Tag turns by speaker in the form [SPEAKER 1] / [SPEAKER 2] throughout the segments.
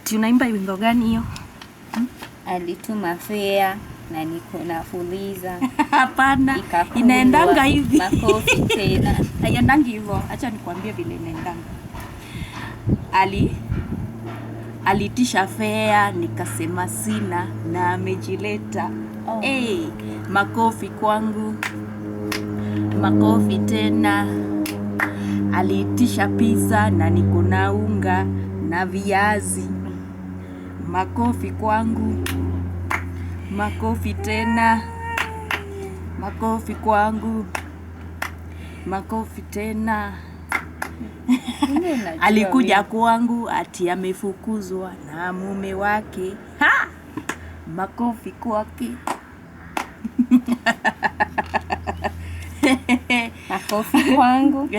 [SPEAKER 1] Ati unaimba wimbo gani hiyo?
[SPEAKER 2] Alituma fea na niko nafuliza.
[SPEAKER 1] Hapana, inaendanga hivi.
[SPEAKER 2] Makofi tena.
[SPEAKER 1] Haiendangi hivyo. Acha nikwambie vile inaendanga. Alitisha fea, nikasema sina na amejileta.
[SPEAKER 2] Oh.
[SPEAKER 1] Hey, makofi kwangu. Makofi tena. Aliitisha pizza na niko na unga na viazi. Makofi kwangu. Makofi tena. Makofi kwangu. Makofi tena. Alikuja kwangu ati amefukuzwa na mume wake. Ha! Makofi kwake.
[SPEAKER 2] Makofi kwangu.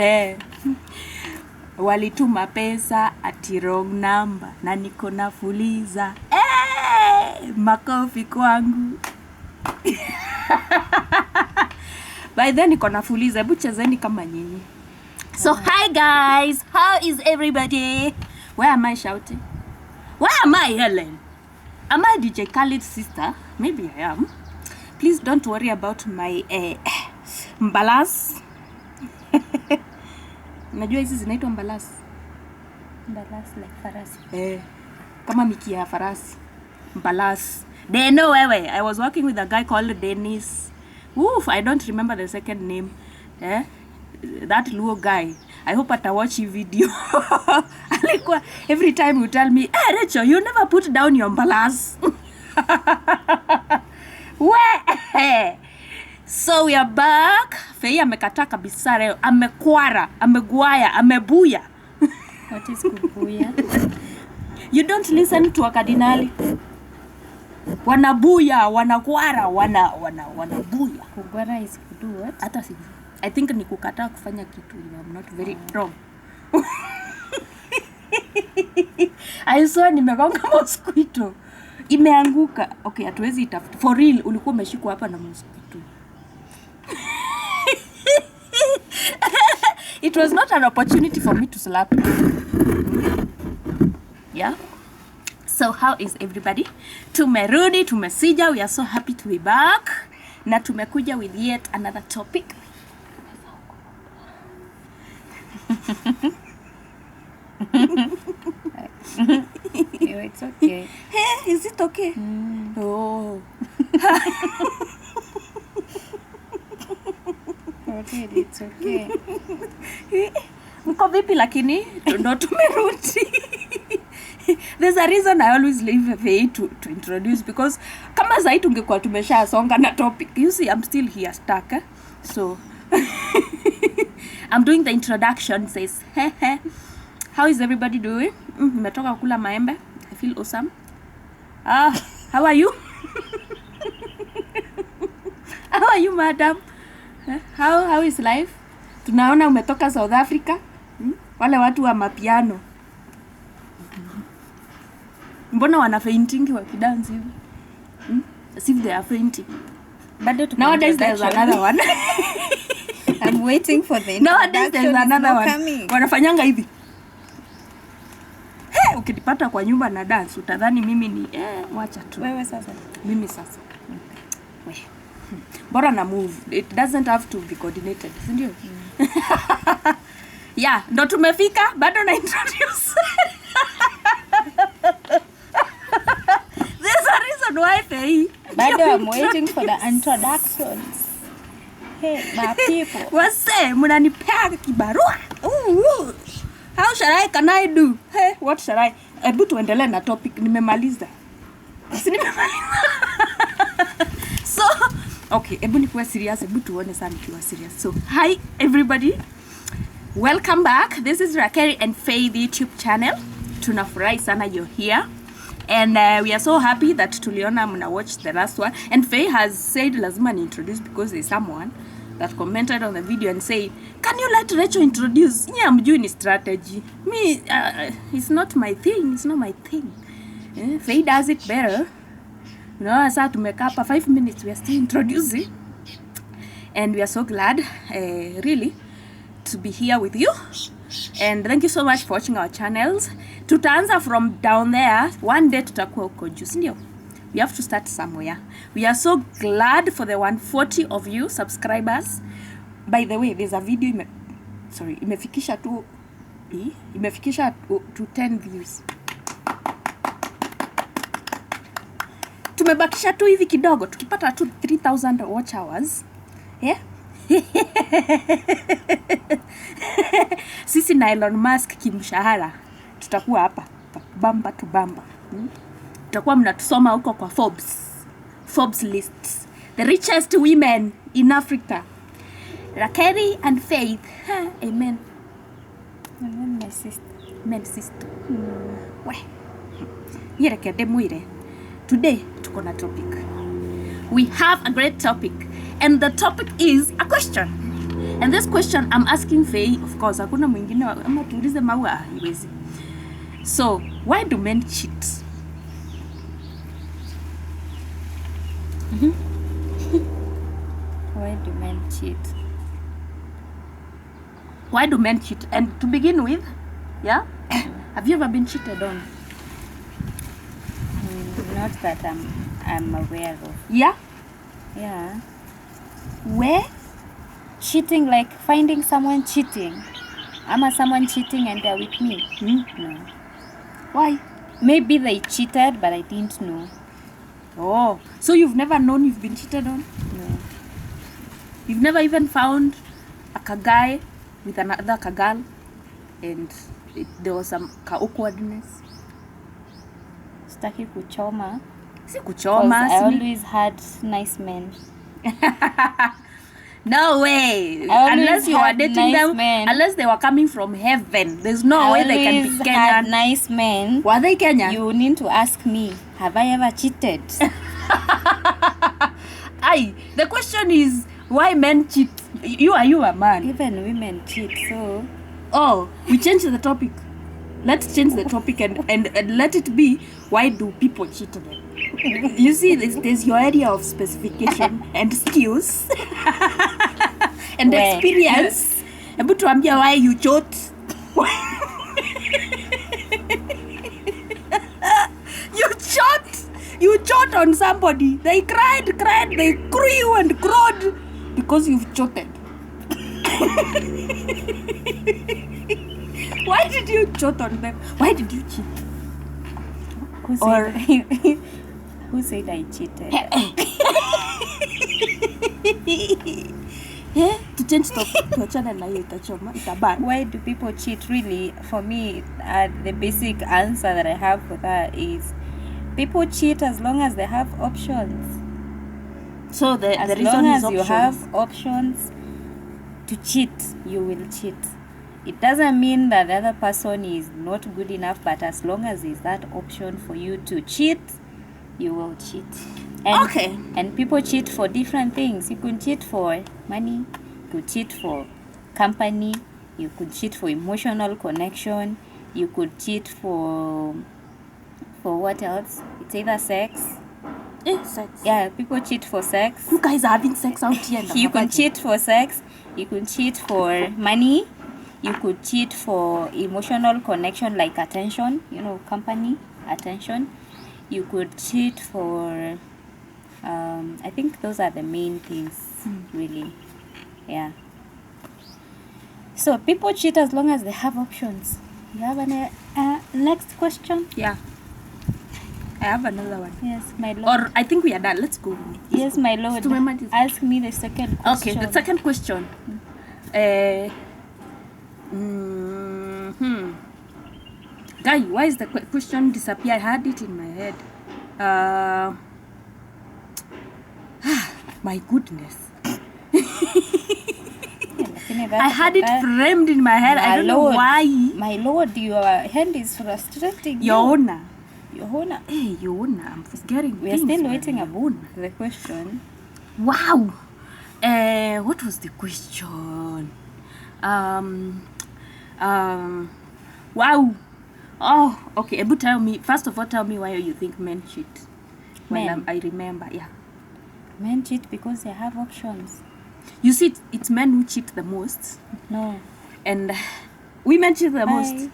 [SPEAKER 1] Walituma pesa ati wrong number na niko nafuliza. Makofi kwangu. By then niko nafuliza, hebu chezeni kama nyinyi. So hi guys, how is everybody? Where am I shouting? Where am I, Helen? Am I DJ Khaled's sister? Maybe I am. Please don't worry about my mbalas. Unajua hizi zinaitwa mbalas?
[SPEAKER 2] Mbalas like farasi.
[SPEAKER 1] Kama mikia ya farasi. Mbalas. They know wewe. I was working with a guy called Dennis. Oof, I don't remember the second name. That Luo guy. I hope ata watch hii video. Alikuwa every time you tell me, "Hey Rachel, you never put down your mbalas." So we are back. Fei amekataa kabisa leo. Amekwara, amegwaya, amebuya.
[SPEAKER 2] What is kubuya?
[SPEAKER 1] You don't listen to wakadinali. Wanabuya, wanakwara, wanabuya.
[SPEAKER 2] Kugwara is to do what?
[SPEAKER 1] Hata sijui. I think ni kukataa kufanya kitu. I'm not very wrong. I saw nimegonga mosquito. Imeanguka. Okay, hatuwezi itafuta. For real, ulikuwa umeshikwa hapa na mosquito. It was not an opportunity for me to slap you. Yeah. So how is everybody? Tumerudi, tumesija. We are so happy to be back. Na tumekuja with yet another topic.
[SPEAKER 2] It's okay.
[SPEAKER 1] Hey, is it okay? Oh.
[SPEAKER 2] Okay, it's okay.
[SPEAKER 1] Mko vipi lakini? Ndo tumerudi. There's a reason I always leave Faye to introduce, because kama zaidi tungekuwa tumeshasonga na topic. You see, I'm still here stuck. So I'm doing the introduction. Says, hey. How is everybody doing? Nimetoka kula maembe. I feel awesome. How are you? How are you, madam? How is life? Tunaona umetoka South Africa. Wale watu wa mapiano. Mbona wana fainting wakidance hivi? As if they are fainting. Nowadays there's another one.
[SPEAKER 2] I'm waiting for the
[SPEAKER 1] Nowadays there's another one.
[SPEAKER 2] Coming.
[SPEAKER 1] Wanafanyanga hivi. Hey, ukipata kwa nyumba na dance utadhani mimi ni wacha tu.
[SPEAKER 2] Wewe sasa.
[SPEAKER 1] Mimi sasa. Bora na move. It doesn't have to be coordinated. Si ndio? Yeah, ndo tumefika. Bado na introduce. There's a reason why Faye.
[SPEAKER 2] Bado I'm waiting for the introductions. Hey, my people.
[SPEAKER 1] Wase, mnanipea kibarua. How can I do? Hey, what shall I? Hebu tuendelee na topic. Nimemaliza. Si nimemaliza. So, okay, hebu nikuwe serious. Hebu tuone sana nikiwa serious. So, hi everybody. Welcome back. This is Rakeri and Faye, the YouTube channel. Tunafurahi sana you're here. And we are so happy that tuliona mna watch the last one. And Faye has said lazima ni introduce because there's someone that commented on the video and say, "Can you let Rachel introduce?" Yeah, I'm doing strategy. Me, it's not my thing. It's not my thing. Faye does it better. You know, sasa tumekaa hapa 5 minutes, we are still introducing. And we are so glad, really, to be here with you. And thank you so much for watching our channels. tutaanza from down there, one day tutakuwa huko juu, si ndio? We have to start somewhere. We are so glad for the 140 of you subscribers. By the way, there's a video imefikisha to 10 views. Tumebakisha tu hivi kidogo, tukipata tu 3000 watch hours. Yeah? Sisi na Elon Musk kimshahara tutakuwa hapa bamba tu bamba. Tutakuwa mnatusoma huko kwa Forbes lists, the richest women in Africa. Rakeri and Faith. Amen.
[SPEAKER 2] Amen, my sister.
[SPEAKER 1] Amen, sister. We. Yerekede muire. Today tuko na topic. We have a great topic, and the topic is a question. And this question I'm asking Faith, of course, hakuna mwingine ama tuulize Maua haiwezi. So, why do men cheat?
[SPEAKER 2] Why do men cheat?
[SPEAKER 1] Why do men cheat? And to begin with, yeah, have you ever been cheated on?
[SPEAKER 2] Not that I'm aware of.
[SPEAKER 1] Yeah?
[SPEAKER 2] Yeah.
[SPEAKER 1] Where?
[SPEAKER 2] Cheating, like finding someone cheating. Am someone cheating and they're with me? No.
[SPEAKER 1] Why?
[SPEAKER 2] Maybe they cheated, but I didn't know.
[SPEAKER 1] Oh, so you've never known you've been cheated on?
[SPEAKER 2] No.
[SPEAKER 1] You've never even found a guy with another girl and there was some awkwardness?
[SPEAKER 2] Sitaki kuchoma.
[SPEAKER 1] Si kuchoma.
[SPEAKER 2] I always had nice men.
[SPEAKER 1] No way. Unless you were dating
[SPEAKER 2] nice
[SPEAKER 1] them,
[SPEAKER 2] men.
[SPEAKER 1] unless they were coming from heaven, there's no way they can be
[SPEAKER 2] always had
[SPEAKER 1] Kenyan.
[SPEAKER 2] nice men.
[SPEAKER 1] Were they Kenyan?
[SPEAKER 2] You need to ask me, have I ever cheated?
[SPEAKER 1] The question is, why men cheat? You are a man.
[SPEAKER 2] Even women cheat, so...
[SPEAKER 1] Oh, we change the topic. Let's change the topic and let it be, why do people cheat on them? You see, there's your area of specification and skills and
[SPEAKER 2] Where?
[SPEAKER 1] experience. Hebu tuambia why you cheat. You cheat on somebody. They cried, they crew and crowed because you've cheated. Why did you cheat on them? Why did you cheat?
[SPEAKER 2] Who said I cheated?
[SPEAKER 1] To change topic, tuachana na hiyo itachoma, itabana.
[SPEAKER 2] Why do people cheat? Really, for me, the basic answer that I have for that is people cheat as long as they have options.
[SPEAKER 1] So the
[SPEAKER 2] As
[SPEAKER 1] reason
[SPEAKER 2] long
[SPEAKER 1] is
[SPEAKER 2] as you
[SPEAKER 1] options.
[SPEAKER 2] have options to cheat, you will cheat. It doesn't mean that the other person is not good enough, but as long as there's that option for you to cheat, you will cheat. And,
[SPEAKER 1] Okay.
[SPEAKER 2] And people cheat for different things. You could cheat for money, you could cheat for company, you could cheat for emotional connection, you could cheat for what else? It's either sex.
[SPEAKER 1] Sex.
[SPEAKER 2] Yeah, people cheat for sex.
[SPEAKER 1] You guys are having sex out here.
[SPEAKER 2] You can cheat for sex, you could cheat for money, you could cheat for emotional connection like attention, company, attention. You could cheat for, I think those are the main things, really. Yeah. So people cheat as long as they have options. You have an next question?
[SPEAKER 1] Yeah. I have another one.
[SPEAKER 2] Yes, my lord.
[SPEAKER 1] Or I think we are done. Let's go.
[SPEAKER 2] Yes, my lord.
[SPEAKER 1] Tumemaliza.
[SPEAKER 2] Ask me the second question.
[SPEAKER 1] Okay, the second question. Guy, why is the question disappear? I had it in my head. My goodness. I had it framed in my head. I don't know why.
[SPEAKER 2] My lord, your hand is frustrating.
[SPEAKER 1] Your Honor.
[SPEAKER 2] Your Honor.
[SPEAKER 1] Hey, Your Honor, I'm forgetting.
[SPEAKER 2] We are still waiting
[SPEAKER 1] Your
[SPEAKER 2] about the question.
[SPEAKER 1] Wow. What was the question? Wow. Oh, okay. Ebu tell me. First of all, tell me why you think men cheat.
[SPEAKER 2] Men.
[SPEAKER 1] I remember, yeah.
[SPEAKER 2] Men cheat because they have options.
[SPEAKER 1] You see, it's men who cheat the most,
[SPEAKER 2] No.
[SPEAKER 1] and women cheat the most.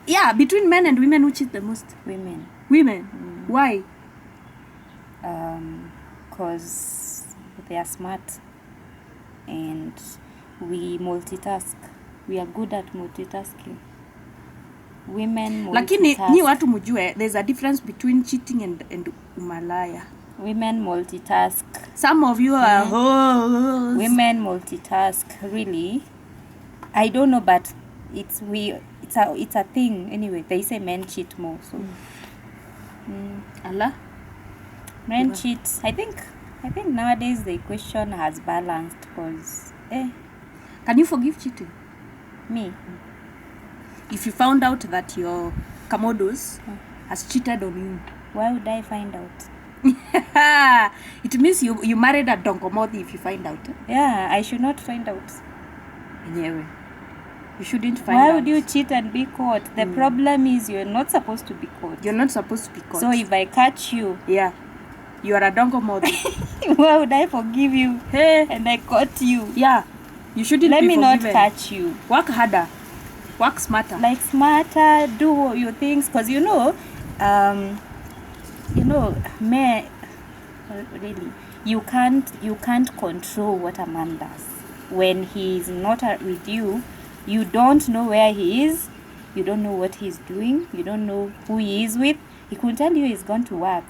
[SPEAKER 1] Yeah, between men and women, who cheat the most?
[SPEAKER 2] Women.
[SPEAKER 1] Women. Why?
[SPEAKER 2] Because they are smart and we multitask. We are good at multitasking. Women multitask.
[SPEAKER 1] Lakini ni watu mjue, there's a difference between cheating and umalaya. Women
[SPEAKER 2] multitask.
[SPEAKER 1] Some of you are hoes.
[SPEAKER 2] Women multitask, really. I don't know, but it's a thing. Anyway, they say men cheat more. So,
[SPEAKER 1] Allah.
[SPEAKER 2] Men cheat. I think nowadays the equation has balanced. Cause,
[SPEAKER 1] Can you forgive cheating?
[SPEAKER 2] Me.
[SPEAKER 1] If you found out that your Kamodos has cheated on you,
[SPEAKER 2] why would I find out?
[SPEAKER 1] It means you married a donkomodi if you find out.
[SPEAKER 2] Yeah, I should not find out.
[SPEAKER 1] Anyway, you shouldn't find out.
[SPEAKER 2] Why would you cheat and be caught? The problem is you're not supposed to be caught.
[SPEAKER 1] You're not supposed to be caught.
[SPEAKER 2] So if I catch you,
[SPEAKER 1] yeah, you are a donkomodi.
[SPEAKER 2] Why would I forgive you?
[SPEAKER 1] Hey,
[SPEAKER 2] and I caught you.
[SPEAKER 1] Yeah, you shouldn't.
[SPEAKER 2] Let
[SPEAKER 1] be
[SPEAKER 2] me
[SPEAKER 1] forgiven.
[SPEAKER 2] not catch you.
[SPEAKER 1] Work harder. Work smarter.
[SPEAKER 2] Like smarter, do your things, cause man, really, you can't control what a man does. When he is not with you, you don't know where he is, you don't know what he's doing, you don't know who he is with. He could tell you he's gone to work.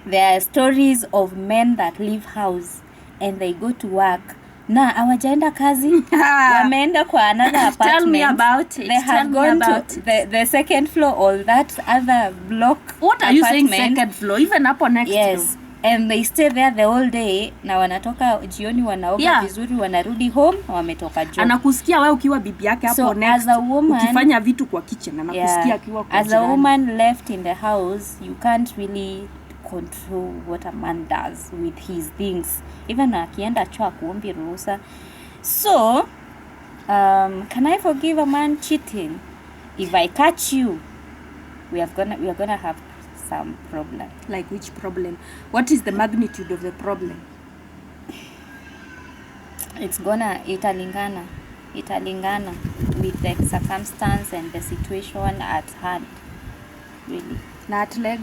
[SPEAKER 2] There are stories of men that leave house and they go to work. Na hawajaenda kazi, wameenda kwa another apartment.
[SPEAKER 1] Tell me about it.
[SPEAKER 2] They have gone to the second floor or that other block.
[SPEAKER 1] What are you saying second floor? Even up on next floor.
[SPEAKER 2] Yes. And they stay there the whole day. Na wanatoka jioni wanaoga vizuri, wanarudi home, wametoka job.
[SPEAKER 1] Anakusikia wewe ukiwa bibi yake hapo next.
[SPEAKER 2] As a woman,
[SPEAKER 1] ukifanya vitu kwa kitchen, anakusikia akiwa kwa
[SPEAKER 2] as a woman left in the house, you can't really control what a man does with his things. Even akienda chua kuombi ruhusa. So, can I forgive a man cheating? If I catch you, we are gonna have some problem.
[SPEAKER 1] Like which problem? What is the magnitude of the problem?
[SPEAKER 2] Italingana with the circumstance and the situation at hand. Really.
[SPEAKER 1] Not leg.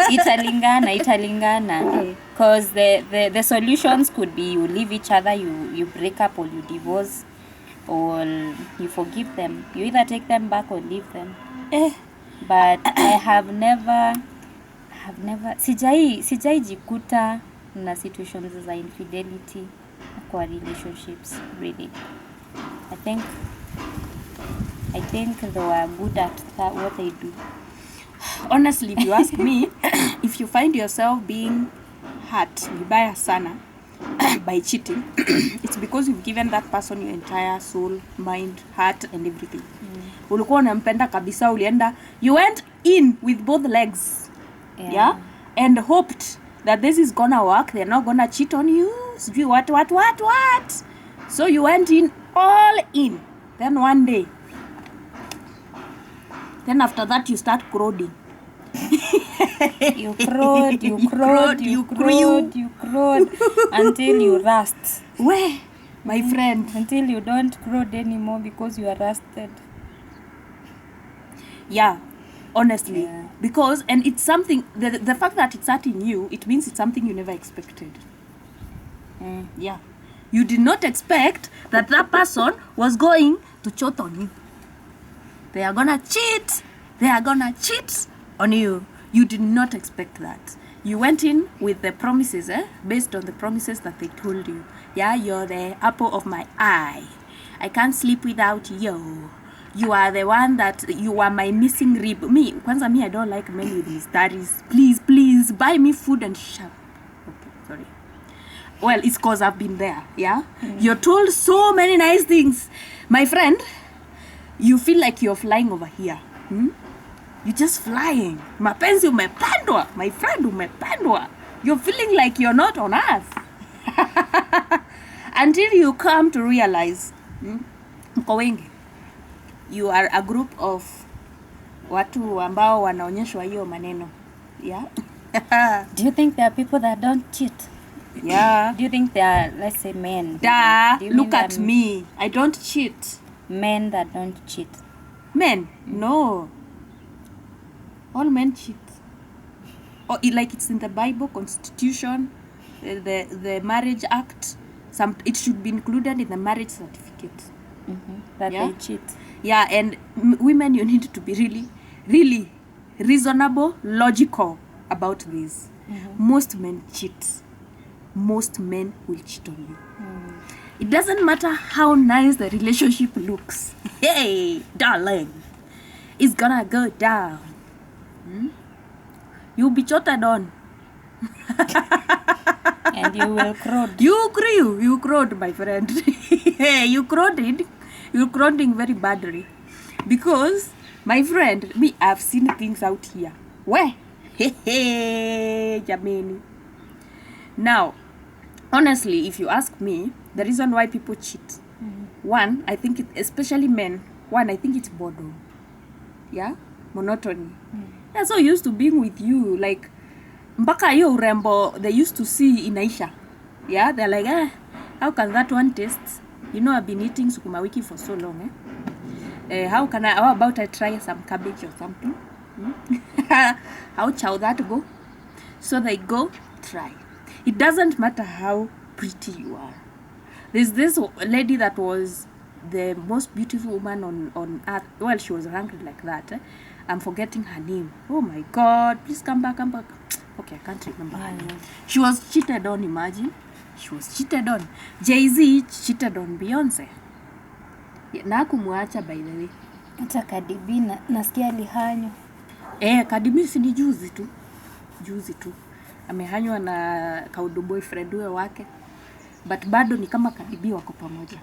[SPEAKER 2] Italingana. Because the solutions could be you leave each other, you break up, or you divorce, or you forgive them. You either take them back or leave them. But I have never sijai jikuta na situations za infidelity kwa relationships, really. I think they were good at what they do.
[SPEAKER 1] Honestly, if you ask me, if you find yourself being hurt vibaya sana by cheating, it's because you've given that person your entire soul, mind, heart and everything. Ulikuwa unampenda kabisa, you went in with both legs. Yeah? And hoped that this is gonna work, they're not gonna cheat on you. What? So you went in all in. Then one day, then after that you start crowding.
[SPEAKER 2] You crowed until you rust.
[SPEAKER 1] Where, my friend?
[SPEAKER 2] Until you don't crowd anymore because you are rusted.
[SPEAKER 1] Yeah, honestly. Yeah. Because, and it's something, the fact that it's hurting you, it means it's something you never expected. Yeah. You did not expect that person was going to cheat on you. They are gonna cheat on you. You did not expect that. You went in with the promises, based on the promises that they told you. Yeah, you're the apple of my eye. I can't sleep without you. You are the one you are my missing rib. Me, I don't like men with mysteries. Please, buy me food and shut. Okay, sorry. Well, it's cause I've been there, yeah? You're told so many nice things. My friend, you feel like you're flying over here. You're just flying. Mapenzi umepandwa. My friend umepandwa. You're feeling like you're not on earth. Until you come to realize, mko wengi, you are a group of watu ambao wanaonyeshwa hiyo maneno. Yeah.
[SPEAKER 2] Do you think there are people that don't cheat?
[SPEAKER 1] Yeah.
[SPEAKER 2] Do you think there are, let's say, men?
[SPEAKER 1] Look at me. I don't cheat.
[SPEAKER 2] Men that don't cheat.
[SPEAKER 1] Men, no. All men cheat. Or like it's in the Bible, Constitution, the Marriage Act. It should be included in the marriage certificate.
[SPEAKER 2] That
[SPEAKER 1] Yeah.
[SPEAKER 2] they cheat.
[SPEAKER 1] Yeah, and women, you need to be really, really reasonable, logical about this. Most men cheat. Most men will cheat on you. It doesn't matter how nice the relationship looks. Hey, darling, it's gonna go down. You'll be cheated on.
[SPEAKER 2] And you will crowd.
[SPEAKER 1] You crowed, my friend. Hey, you crowded. You're crowding very badly. Because, my friend, me, I've seen things out here. Where? Hey, jameni. Now, honestly, if you ask me, the reason why people cheat, one, I think, especially men, I think it's boredom. Yeah? Monotony. They're so used to being with you, like, mpaka hiyo urembo they used to see inaisha. Yeah, they're like, how can that one taste? You know, I've been eating sukuma wiki for so long. How about I try some cabbage or something? How shall that go? So they go try. It doesn't matter how pretty you are. There's this lady that was the most beautiful woman on earth. Well, she was ranked like that. I'm forgetting her name. Oh my God, please come back. Okay, I can't remember her name. She was cheated on, imagine. She was cheated on. Jay-Z cheated on Beyonce. Na kumwacha, by the way.
[SPEAKER 2] Hata Cardi B nasikia alihanywa.
[SPEAKER 1] Cardi B si ni juzi tu. Amehanywa na kaudu boyfriend wake. But bado ni kama Cardi B wako pamoja.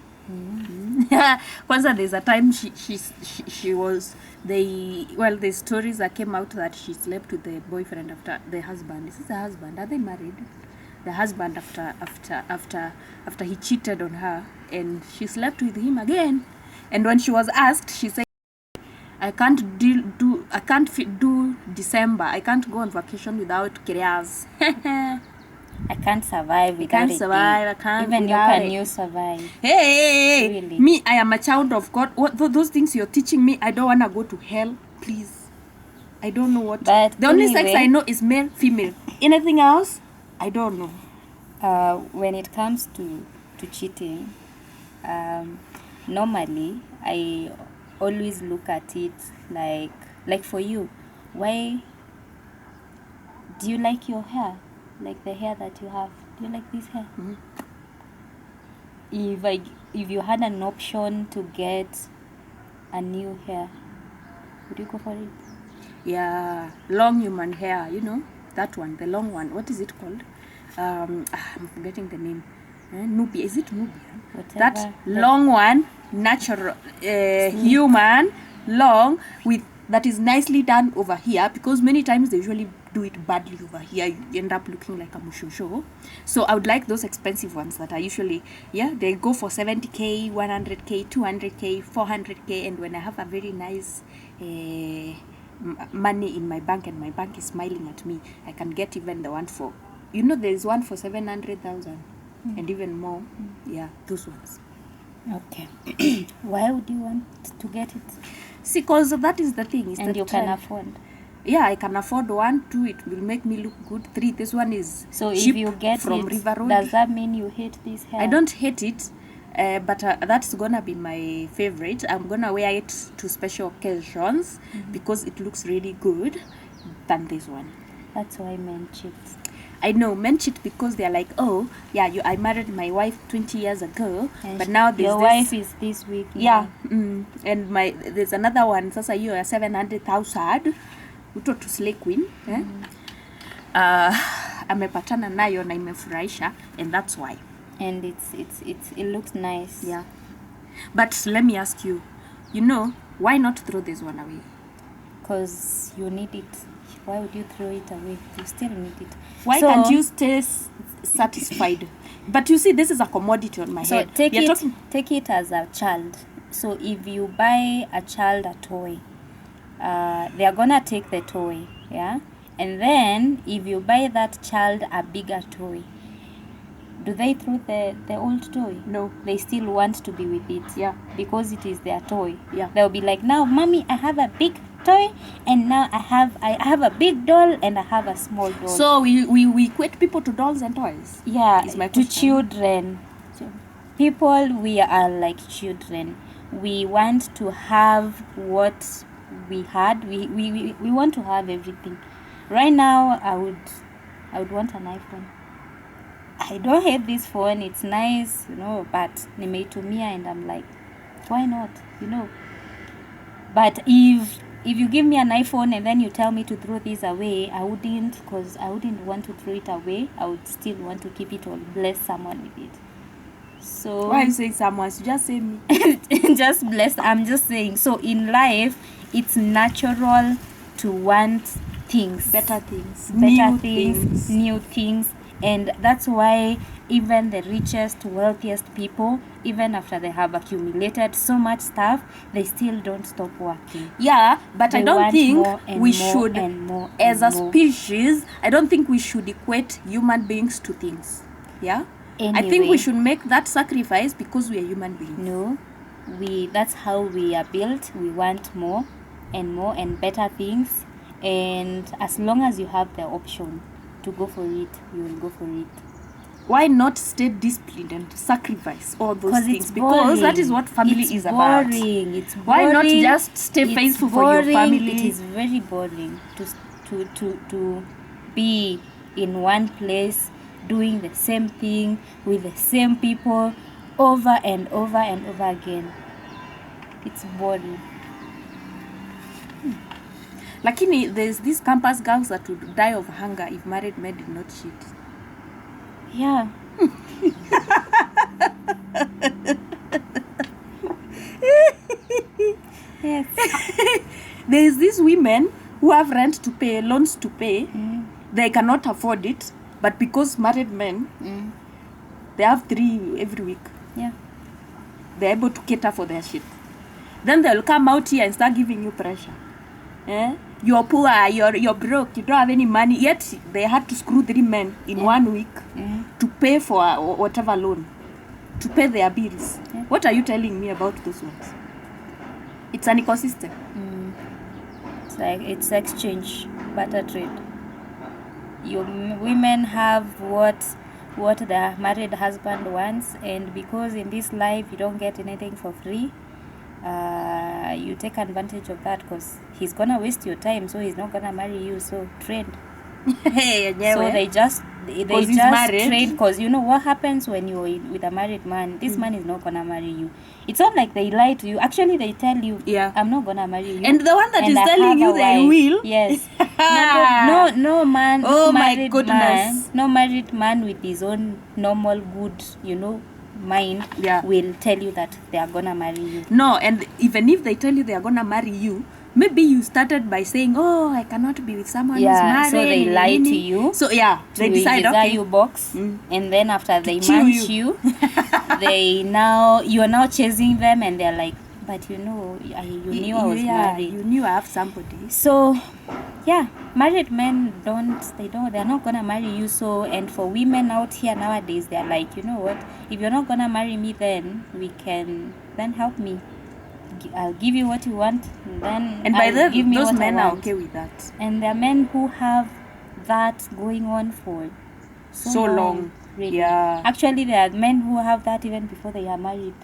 [SPEAKER 1] Kwanza there's a time she was the stories that came out that she slept with the boyfriend after the husband. This is the husband. Are they married? The husband after he cheated on her, and she slept with him again. And when she was asked, she said, I can't do December. I can't go on vacation without careers.
[SPEAKER 2] I can't survive without it.
[SPEAKER 1] I can't.
[SPEAKER 2] Even you survive.
[SPEAKER 1] Hey,
[SPEAKER 2] really?
[SPEAKER 1] Me, I am a child of God. What those things you're teaching me, I don't want to go to hell, please. I don't know what.
[SPEAKER 2] But
[SPEAKER 1] the only sex I know is male, female. Anything else, I don't know.
[SPEAKER 2] When it comes to cheating, normally I always look at it like for you, why do you like your hair? Like the hair that you have, do you like this hair? If you had an option to get a new hair, would you go for it?
[SPEAKER 1] Yeah, long human hair, you know that one, the long one. What is it called? I'm forgetting the name. Nubia, is it Nubia?
[SPEAKER 2] Whatever.
[SPEAKER 1] That long one, natural, human, long with that is nicely done over here, because many times they usually do it badly over here. You end up looking like a mushosho. So I would like those expensive ones that are usually, they go for 70k, 100k, 200k, 400k. And when I have a very nice money in my bank and my bank is smiling at me, I can get even the one for, there's one for 700,000 and even more. Yeah, those ones.
[SPEAKER 2] Okay. Why would you want to get it?
[SPEAKER 1] See, because that is the thing.
[SPEAKER 2] And you can afford.
[SPEAKER 1] Yeah, I can afford 1, 2, it will make me look good. 3, this one is
[SPEAKER 2] so
[SPEAKER 1] cheap.
[SPEAKER 2] If you get
[SPEAKER 1] from
[SPEAKER 2] it,
[SPEAKER 1] River Road.
[SPEAKER 2] Does that mean you hate this hair?
[SPEAKER 1] I don't hate it, but that's gonna be my favorite. I'm gonna wear it to special occasions because it looks really good than this one.
[SPEAKER 2] That's why men cheat.
[SPEAKER 1] I know men cheat because they're like, oh yeah, I married my wife 20 years ago,
[SPEAKER 2] and
[SPEAKER 1] but now
[SPEAKER 2] your wife is this week.
[SPEAKER 1] Yeah, and there's another one. Sasa you are 700,000. Uto to slay queen. Amepatana nayo na imefurahisha, and that's why.
[SPEAKER 2] And it looks nice.
[SPEAKER 1] Yeah, but let me ask you, why not throw this one away?
[SPEAKER 2] Because you need it. Why would you throw it away? You still need it.
[SPEAKER 1] Why can't you stay satisfied? But you see, this is a commodity on my head.
[SPEAKER 2] So take it as a child. So if you buy a child a toy, they are gonna take the toy, yeah. And then if you buy that child a bigger toy, do they throw the old toy?
[SPEAKER 1] No.
[SPEAKER 2] They still want to be with it.
[SPEAKER 1] Yeah.
[SPEAKER 2] Because it is their toy.
[SPEAKER 1] Yeah.
[SPEAKER 2] They'll be like, now, mommy, I have a big toy, and now I have a big doll, and I have a small doll.
[SPEAKER 1] So we equate people to dolls and toys.
[SPEAKER 2] Yeah,
[SPEAKER 1] is my
[SPEAKER 2] to
[SPEAKER 1] question.
[SPEAKER 2] children. People, we are like children. We want to have what we had. We want to have everything. Right now, I would want an iPhone. I don't hate this phone. It's nice, but nimeitumia and I'm like, why not? But if you give me an iPhone and then you tell me to throw this away, I wouldn't, because I wouldn't want to throw it away. I would still want to keep it or bless someone with it. So
[SPEAKER 1] why are you saying someone? You just say me.
[SPEAKER 2] Just bless. I'm just saying. So in life, it's natural to want things,
[SPEAKER 1] Better things,
[SPEAKER 2] new things. And that's why even the richest, wealthiest people, even after they have accumulated so much stuff, they still don't stop working.
[SPEAKER 1] Yeah, but I don't think we should, as a
[SPEAKER 2] more.
[SPEAKER 1] species, I don't think we should equate human beings to things. Yeah?
[SPEAKER 2] Anyway,
[SPEAKER 1] I think we should make that sacrifice because we are human beings.
[SPEAKER 2] No, that's how we are built. We want more and better things. And as long as you have the option to go for it, you will go for it.
[SPEAKER 1] Why not stay disciplined and sacrifice all those things?
[SPEAKER 2] Because
[SPEAKER 1] that is what family is about.
[SPEAKER 2] It's boring.
[SPEAKER 1] Why not just stay faithful for your family?
[SPEAKER 2] It is very boring to be in one place doing the same thing with the same people over and over and over again. It's boring.
[SPEAKER 1] Lakini there's these campus girls that would die of hunger if married men did not cheat.
[SPEAKER 2] Yeah. Yes.
[SPEAKER 1] There's these women who have rent to pay, loans to pay. They cannot afford it, but because married men, they have 3 every week.
[SPEAKER 2] Yeah.
[SPEAKER 1] They're able to cater for their shit. Then they'll come out here and start giving you pressure. You're poor, you're broke, you don't have any money. Yet they had to screw 3 men in 1 week to pay for whatever loan, to pay their bills.
[SPEAKER 2] Yeah.
[SPEAKER 1] What are you telling me about those ones? It's an ecosystem.
[SPEAKER 2] It's like it's exchange, barter trade. You women have what their married husband wants, and because in this life you don't get anything for free, you take advantage of that because he's gonna waste your time, so he's not gonna marry you. So trade. So they just trade, because you know what happens when you're with a married man. This man is not gonna marry you. It's not like they lie to you. Actually, they tell you, I'm not gonna marry you.
[SPEAKER 1] And the one that is telling you they will.
[SPEAKER 2] Yes. No man.
[SPEAKER 1] Oh my goodness.
[SPEAKER 2] No married man with his own normal good, mind will tell you that they are gonna marry you.
[SPEAKER 1] No, and even if they tell you they are gonna marry you, maybe you started by saying, I cannot be with someone who's married.
[SPEAKER 2] So they lie to you.
[SPEAKER 1] So they decide, okay,
[SPEAKER 2] you box, and then after they munch you, you are now chasing them, and they're like, but you knew I was married.
[SPEAKER 1] You knew I have somebody.
[SPEAKER 2] So married men they're not gonna marry you. So, and for women out here nowadays, they're like, you know what, if you're not gonna marry me, then help me. I'll give you what you want, and
[SPEAKER 1] by then
[SPEAKER 2] give me
[SPEAKER 1] those
[SPEAKER 2] what
[SPEAKER 1] men
[SPEAKER 2] I
[SPEAKER 1] are
[SPEAKER 2] want.
[SPEAKER 1] okay with that.
[SPEAKER 2] And there are men who have that going on for
[SPEAKER 1] so long.
[SPEAKER 2] Really.
[SPEAKER 1] Yeah.
[SPEAKER 2] Actually, there are men who have that even before they are married.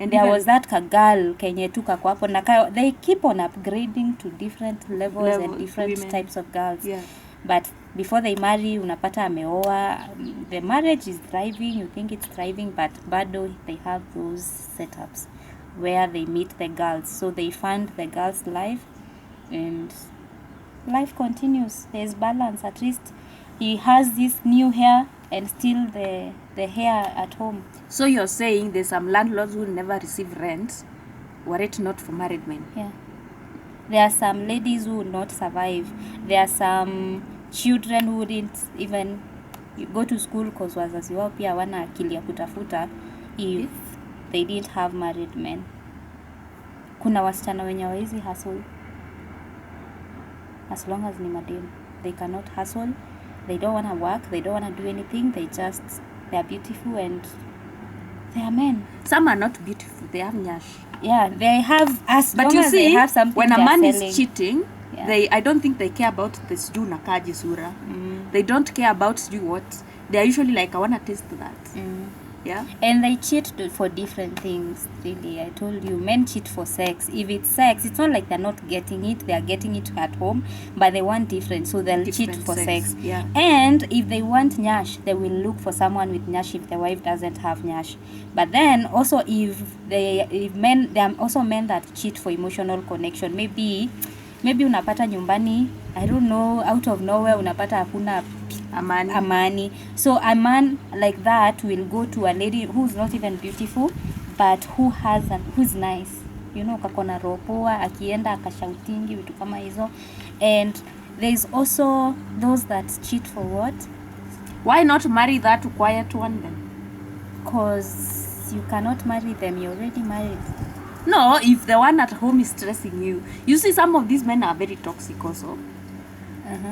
[SPEAKER 1] And
[SPEAKER 2] there was that girl kenye tu kako hapo na they keep on upgrading to different levels and different women. Types of girls.
[SPEAKER 1] Yeah.
[SPEAKER 2] But before they marry, unapata ameoa, the marriage is thriving, you think it's thriving, but bado they have those setups where they meet the girls. So they fund the girl's life and life continues. There's balance. At least he has this new hair and still the hair at home.
[SPEAKER 1] So you're saying there's some landlords who never receive rent were it not for married men?
[SPEAKER 2] Yeah. There are some ladies who would not survive. There are some children who wouldn't even go to school because wazazi wao pia wana akili ya kutafuta if they didn't have married men. Kuna wasichana wenye hawezi hustle as long as ni madem. They cannot hustle. They don't want to work. They don't want to do anything. They just They are beautiful and they are men.
[SPEAKER 1] Some are not beautiful. They have nyash.
[SPEAKER 2] Yeah, they have, as
[SPEAKER 1] But
[SPEAKER 2] long
[SPEAKER 1] you
[SPEAKER 2] as they
[SPEAKER 1] see,
[SPEAKER 2] have something
[SPEAKER 1] when a
[SPEAKER 2] they're
[SPEAKER 1] man
[SPEAKER 2] selling.
[SPEAKER 1] is cheating,
[SPEAKER 2] Yeah.
[SPEAKER 1] I don't think they care about the sijui unakaaje sura. They don't care about sijui what. They are usually like, I want to taste that. Yeah.
[SPEAKER 2] And they cheat for different things, really. I told you, men cheat for sex. If it's sex, it's not like they're not getting it. They are getting it at home, but they want different, so they'll cheat
[SPEAKER 1] Different
[SPEAKER 2] for sex.
[SPEAKER 1] Yeah.
[SPEAKER 2] And if they want nyash, they will look for someone with nyash if the wife doesn't have nyash. But then also there are also men that cheat for emotional connection. Maybe unapata nyumbani, I don't know, out of nowhere unapata hakuna amani. So a man like that will go to a lady who's not even beautiful, but who's nice. You know, kakona roho poa, akienda akashautingi vitu kama hizo. And there's also those that cheat for what?
[SPEAKER 1] Why not marry that quiet one then?
[SPEAKER 2] Because you cannot marry them, you're already married.
[SPEAKER 1] No, if the one at home is stressing you. You see, some of these men are very toxic also.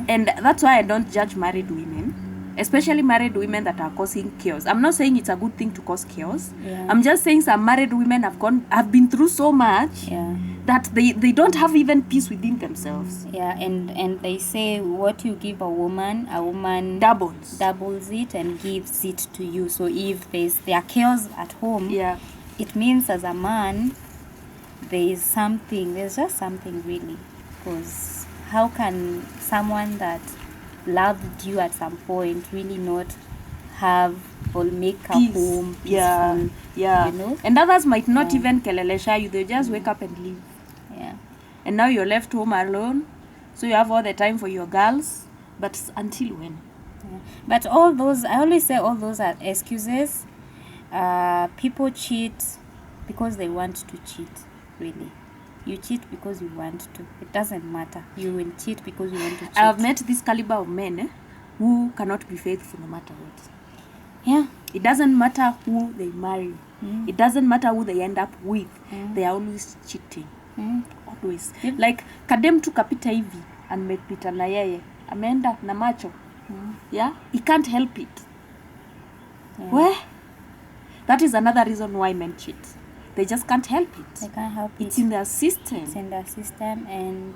[SPEAKER 1] And that's why I don't judge married women, especially married women that are causing chaos. I'm not saying it's a good thing to cause chaos.
[SPEAKER 2] Yeah.
[SPEAKER 1] I'm just saying some married women have been through so much that they don't have even peace within themselves.
[SPEAKER 2] Yeah, and they say what you give a woman doubles it and gives it to you. So if there are chaos at home, it means as a man there's just something really, because how can someone that loved you at some point really not have or make a home peaceful?
[SPEAKER 1] Yeah.
[SPEAKER 2] You know?
[SPEAKER 1] And others might not even kelelesha you. They just wake up and leave.
[SPEAKER 2] Yeah.
[SPEAKER 1] And now you're left home alone. So you have all the time for your girls. But until when?
[SPEAKER 2] Yeah. But all those, I always say all those are excuses. People cheat because they want to cheat, really. You cheat because you want to. It doesn't matter. You will cheat because you want to cheat.
[SPEAKER 1] I have met this caliber of men who cannot be faithful no matter what.
[SPEAKER 2] Yeah.
[SPEAKER 1] It doesn't matter who they marry. It doesn't matter who they end up with. They are always cheating. Always. Like kadem tu kapita hivi amepita na yeye. Ameenda na macho. Yeah? He can't help it.
[SPEAKER 2] Yeah.
[SPEAKER 1] Where? That is another reason why men cheat. They just can't help it.
[SPEAKER 2] They can't help it.
[SPEAKER 1] It's in their system.
[SPEAKER 2] It's in their system, and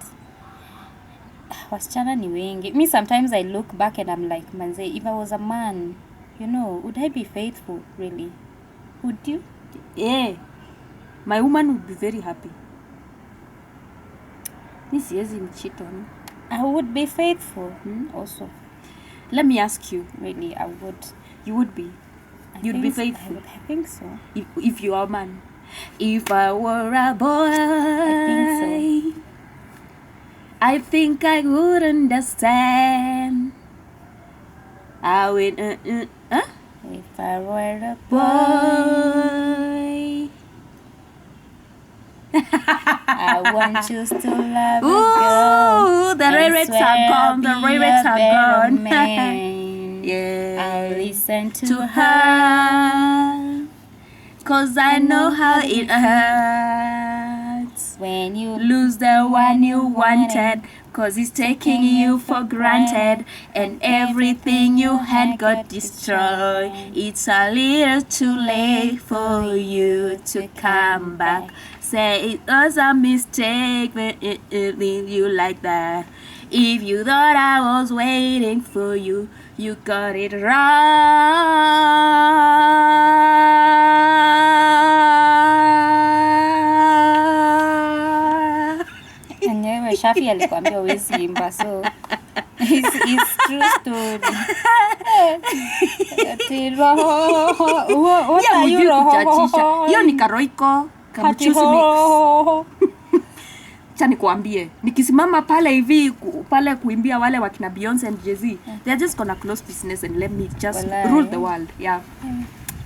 [SPEAKER 2] wasichana ni wengi. Me, sometimes I look back and I'm like, manze, if I was a man, you know, would I be faithful, really? Would you?
[SPEAKER 1] Yeah. My woman would be very happy. Mi siwezi mcheat on.
[SPEAKER 2] I would be faithful also.
[SPEAKER 1] Let me ask you.
[SPEAKER 2] Really, I would.
[SPEAKER 1] You would be? You'd be faithful?
[SPEAKER 2] I think so.
[SPEAKER 1] If you are a man. If I were a boy, I think I would understand. I would, If
[SPEAKER 2] I were a
[SPEAKER 1] boy,
[SPEAKER 2] I want you to love
[SPEAKER 1] ooh,
[SPEAKER 2] a girl.
[SPEAKER 1] the lyrics are gone. The lyrics are gone.
[SPEAKER 2] Yeah, I'll listen to
[SPEAKER 1] her. 'Cause I know how it hurts
[SPEAKER 2] when you
[SPEAKER 1] lose the one you wanted. 'Cause he's taking you for granted, and everything you had got destroyed. It's a little too late for you to come back. Say it was a mistake when it you like that. If you thought I was waiting for you, you got it wrong.
[SPEAKER 2] Enyewe Shafi alikwambia huwezi imba, so it's true story. What are you roho?
[SPEAKER 1] Hiyo ni karoiko kamchuzi mix. Cha nikuambie, nikisimama pale hivi pale kuimbia wale wakina Beyonce and Jay-Z, they are just gonna close business and let me just rule the world. Yeah.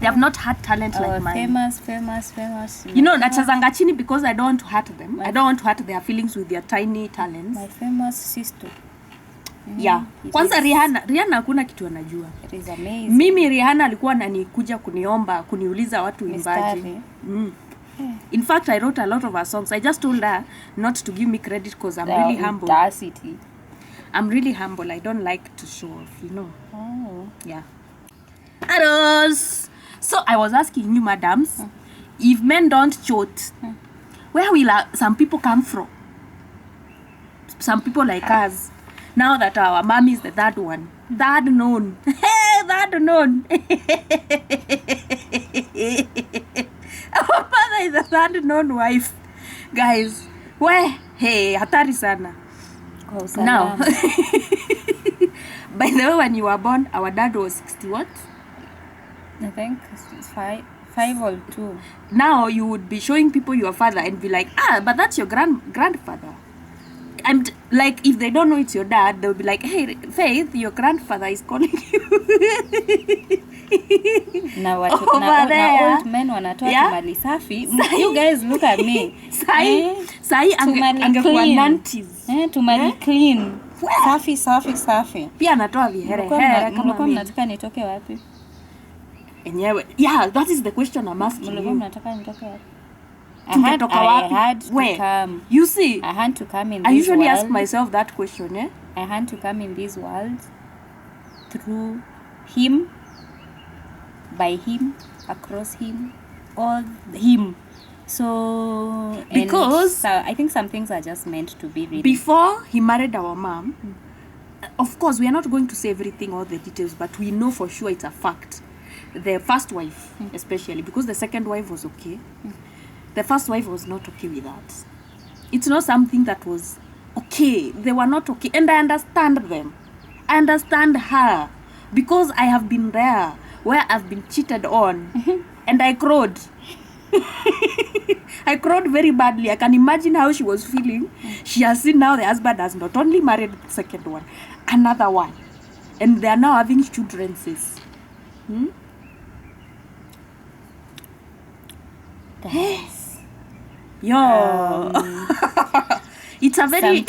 [SPEAKER 1] They have not had talent like mine.
[SPEAKER 2] Famous.
[SPEAKER 1] You know, nachazanga chini because I don't want to hurt them. I don't want to hurt their feelings with their tiny talents.
[SPEAKER 2] My famous sister.
[SPEAKER 1] Yeah. Kwanza Rihanna hakuna kitu anajua.
[SPEAKER 2] It is amazing.
[SPEAKER 1] Mimi Rihanna alikuwa ananikuja kuniuliza watu imbaje. In fact, I wrote a lot of her songs. I just told her not to give me credit because I'm really humble. I'm really humble. I don't like to show off, you know.
[SPEAKER 2] Oh.
[SPEAKER 1] Yeah. Ados. So I was asking you, madams, if men don't chote, where will some people come from? Some people like us, now that our mom is the third one, third known. Third known. Our mother is the third known wife. Guys, where? Hey, hatari sana. Now, by the way, when you were born, our dad was 60 what?
[SPEAKER 2] I think it's five or 2.
[SPEAKER 1] Now you would be showing people your father and be like, but that's your grandfather. And like, if they don't know it's your dad, they'll be like, hey, Faith, your grandfather is calling you.
[SPEAKER 2] Na old men wanatoa tumali safi. You guys look at me.
[SPEAKER 1] Sai angekuwa nanties.
[SPEAKER 2] Tumali clean. Safi.
[SPEAKER 1] Pia anatoa vihere.
[SPEAKER 2] Mlikuwa mnataka nitoke wapi?
[SPEAKER 1] Enyewe. Yeah, that is the question I'm asking you.
[SPEAKER 2] Mlikuwa mnataka nitoke wapi?
[SPEAKER 1] I had to
[SPEAKER 2] Where?
[SPEAKER 1] Come. You see,
[SPEAKER 2] I had to come in this world.
[SPEAKER 1] I usually ask myself that question, eh?
[SPEAKER 2] I had to come in this world through him, by him, across him, all him. So, because I think some things are just meant to be real.
[SPEAKER 1] Before he married our mom, of course, we are not going to say everything, all the details, but we know for sure it's a fact. The first wife, especially, because the second wife was okay. The first wife was not okay with that. It's not something that was okay. They were not okay. And I understand them. I understand her. Because I have been there where I've been cheated on. And I cried. I cried very badly. I can imagine how she was feeling. She has seen now the husband has not only married the second one, another one. And they are now having children, sis. Yo. It's a very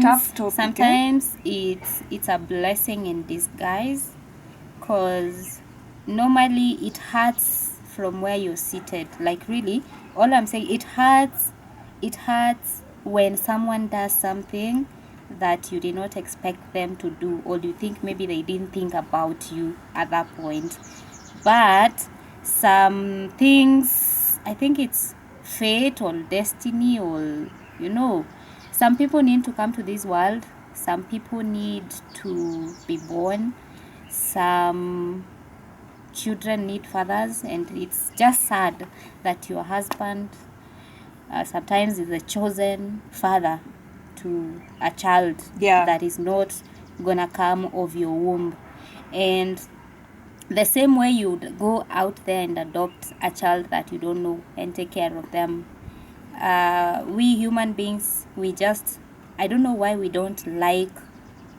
[SPEAKER 1] tough topic.
[SPEAKER 2] Sometimes it's a blessing in disguise, because normally it hurts from where you're seated. Like, really, all I'm saying, it hurts when someone does something that you did not expect them to do, or you think maybe they didn't think about you at that point. But some things, I think it's fate or destiny, or some people need to come to this world, some people need to be born, some children need fathers, and it's just sad that your husband sometimes is a chosen father to a child that is not gonna come of your womb. And the same way you'd go out there and adopt a child that you don't know and take care of them. We human beings, I don't know why we don't like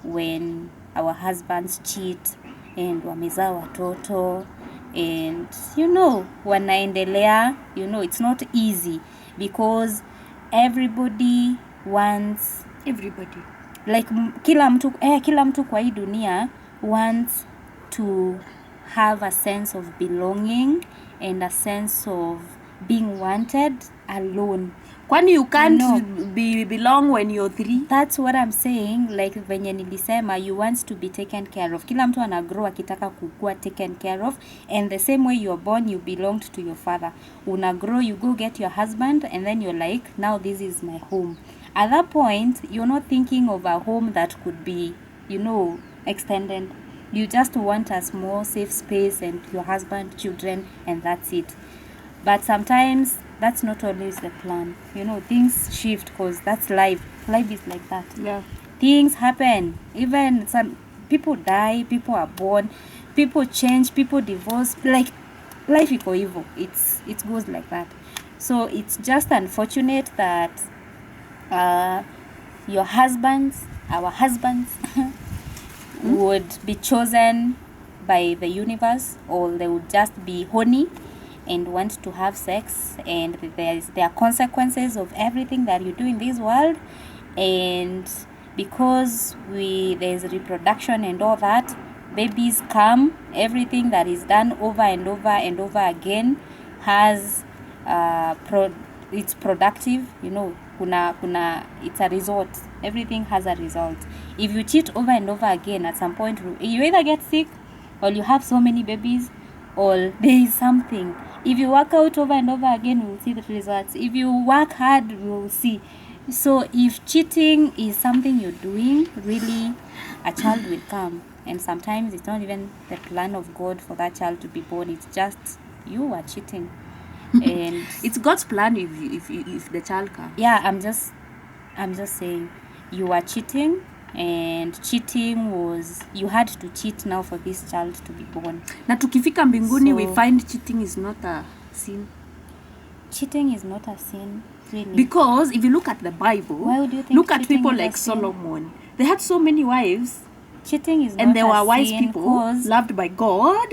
[SPEAKER 2] when our husbands cheat and wamezaa watoto and wanaendelea. It's not easy, because everybody wants, like kila mtu kwa hii dunia wants to have a sense of belonging and a sense of being wanted alone.
[SPEAKER 1] Kwani you can't belong when you're 3?
[SPEAKER 2] That's what I'm saying. Like venye nilisema, you want to be taken care of. Kila mtu anagrow akitaka kukua taken care of, and the same way you're born, you belonged to your father. Unagrow, you go get your husband, and then you're like, now this is my home. At that point, you're not thinking of a home that could be, extended. You just want a small safe space and your husband, children, and that's it. But sometimes that's not always the plan. Things shift, because that's life. Life is like that.
[SPEAKER 1] Yeah.
[SPEAKER 2] Things happen. Even some people die, people are born, people change, people divorce. Like, life iko hivyo. It goes like that. So it's just unfortunate that your husbands, our husbands, would be chosen by the universe, or they would just be horny and want to have sex, and there are consequences of everything that you do in this world. And because there's reproduction and all that, babies come, everything that is done over and over and over again has it's productive. It's a result. Everything has a result. If you cheat over and over again, at some point you either get sick or you have so many babies, or there is something. If you work out over and over again, we'll see the results. If you work hard, we'll see. So if cheating is something you're doing, really, a child will come. And sometimes it's not even the plan of God for that child to be born. It's just you are cheating. And
[SPEAKER 1] It's God's plan if the child comes.
[SPEAKER 2] yeah, I'm just saying you are cheating, and cheating was, you had to cheat now for this child to be born.
[SPEAKER 1] Na tukifika mbinguni,
[SPEAKER 2] So-
[SPEAKER 1] we find cheating is not a sin.
[SPEAKER 2] Cheating is not a sin, really.
[SPEAKER 1] Because if you look at the Bible,
[SPEAKER 2] Why would you think
[SPEAKER 1] look at
[SPEAKER 2] cheating
[SPEAKER 1] people
[SPEAKER 2] is a
[SPEAKER 1] like
[SPEAKER 2] sin?
[SPEAKER 1] Solomon. They had so many wives,
[SPEAKER 2] Cheating is
[SPEAKER 1] and
[SPEAKER 2] not
[SPEAKER 1] they were
[SPEAKER 2] a
[SPEAKER 1] wise
[SPEAKER 2] sin,
[SPEAKER 1] people,
[SPEAKER 2] 'cause
[SPEAKER 1] loved by God.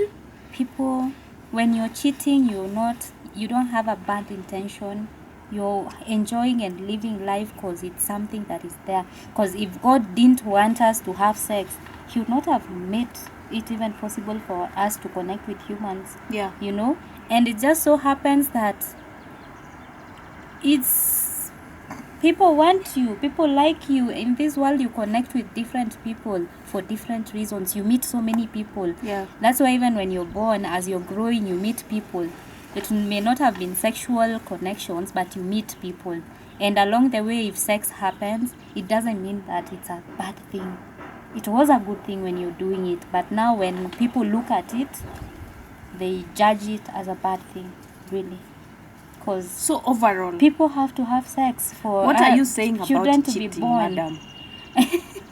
[SPEAKER 2] people, when you're cheating, you don't have a bad intention. You're enjoying and living life because it's something that is there. Because if God didn't want us to have sex, He would not have made it even possible for us to connect with humans.
[SPEAKER 1] Yeah.
[SPEAKER 2] You know, and it just so happens that it's, people want you, people like you. In this world, you connect with different people for different reasons. You meet so many people.
[SPEAKER 1] Yeah.
[SPEAKER 2] That's why even when you're born, as you're growing, you meet people. It may not have been sexual connections, but you meet people. And along the way, if sex happens, it doesn't mean that it's a bad thing. It was a good thing when you're doing it, but now when people look at it, they judge it as a bad thing, really. Because
[SPEAKER 1] So overall,
[SPEAKER 2] people have to have sex for
[SPEAKER 1] what are you saying
[SPEAKER 2] children
[SPEAKER 1] about
[SPEAKER 2] to
[SPEAKER 1] cheating,
[SPEAKER 2] be born.
[SPEAKER 1] madam?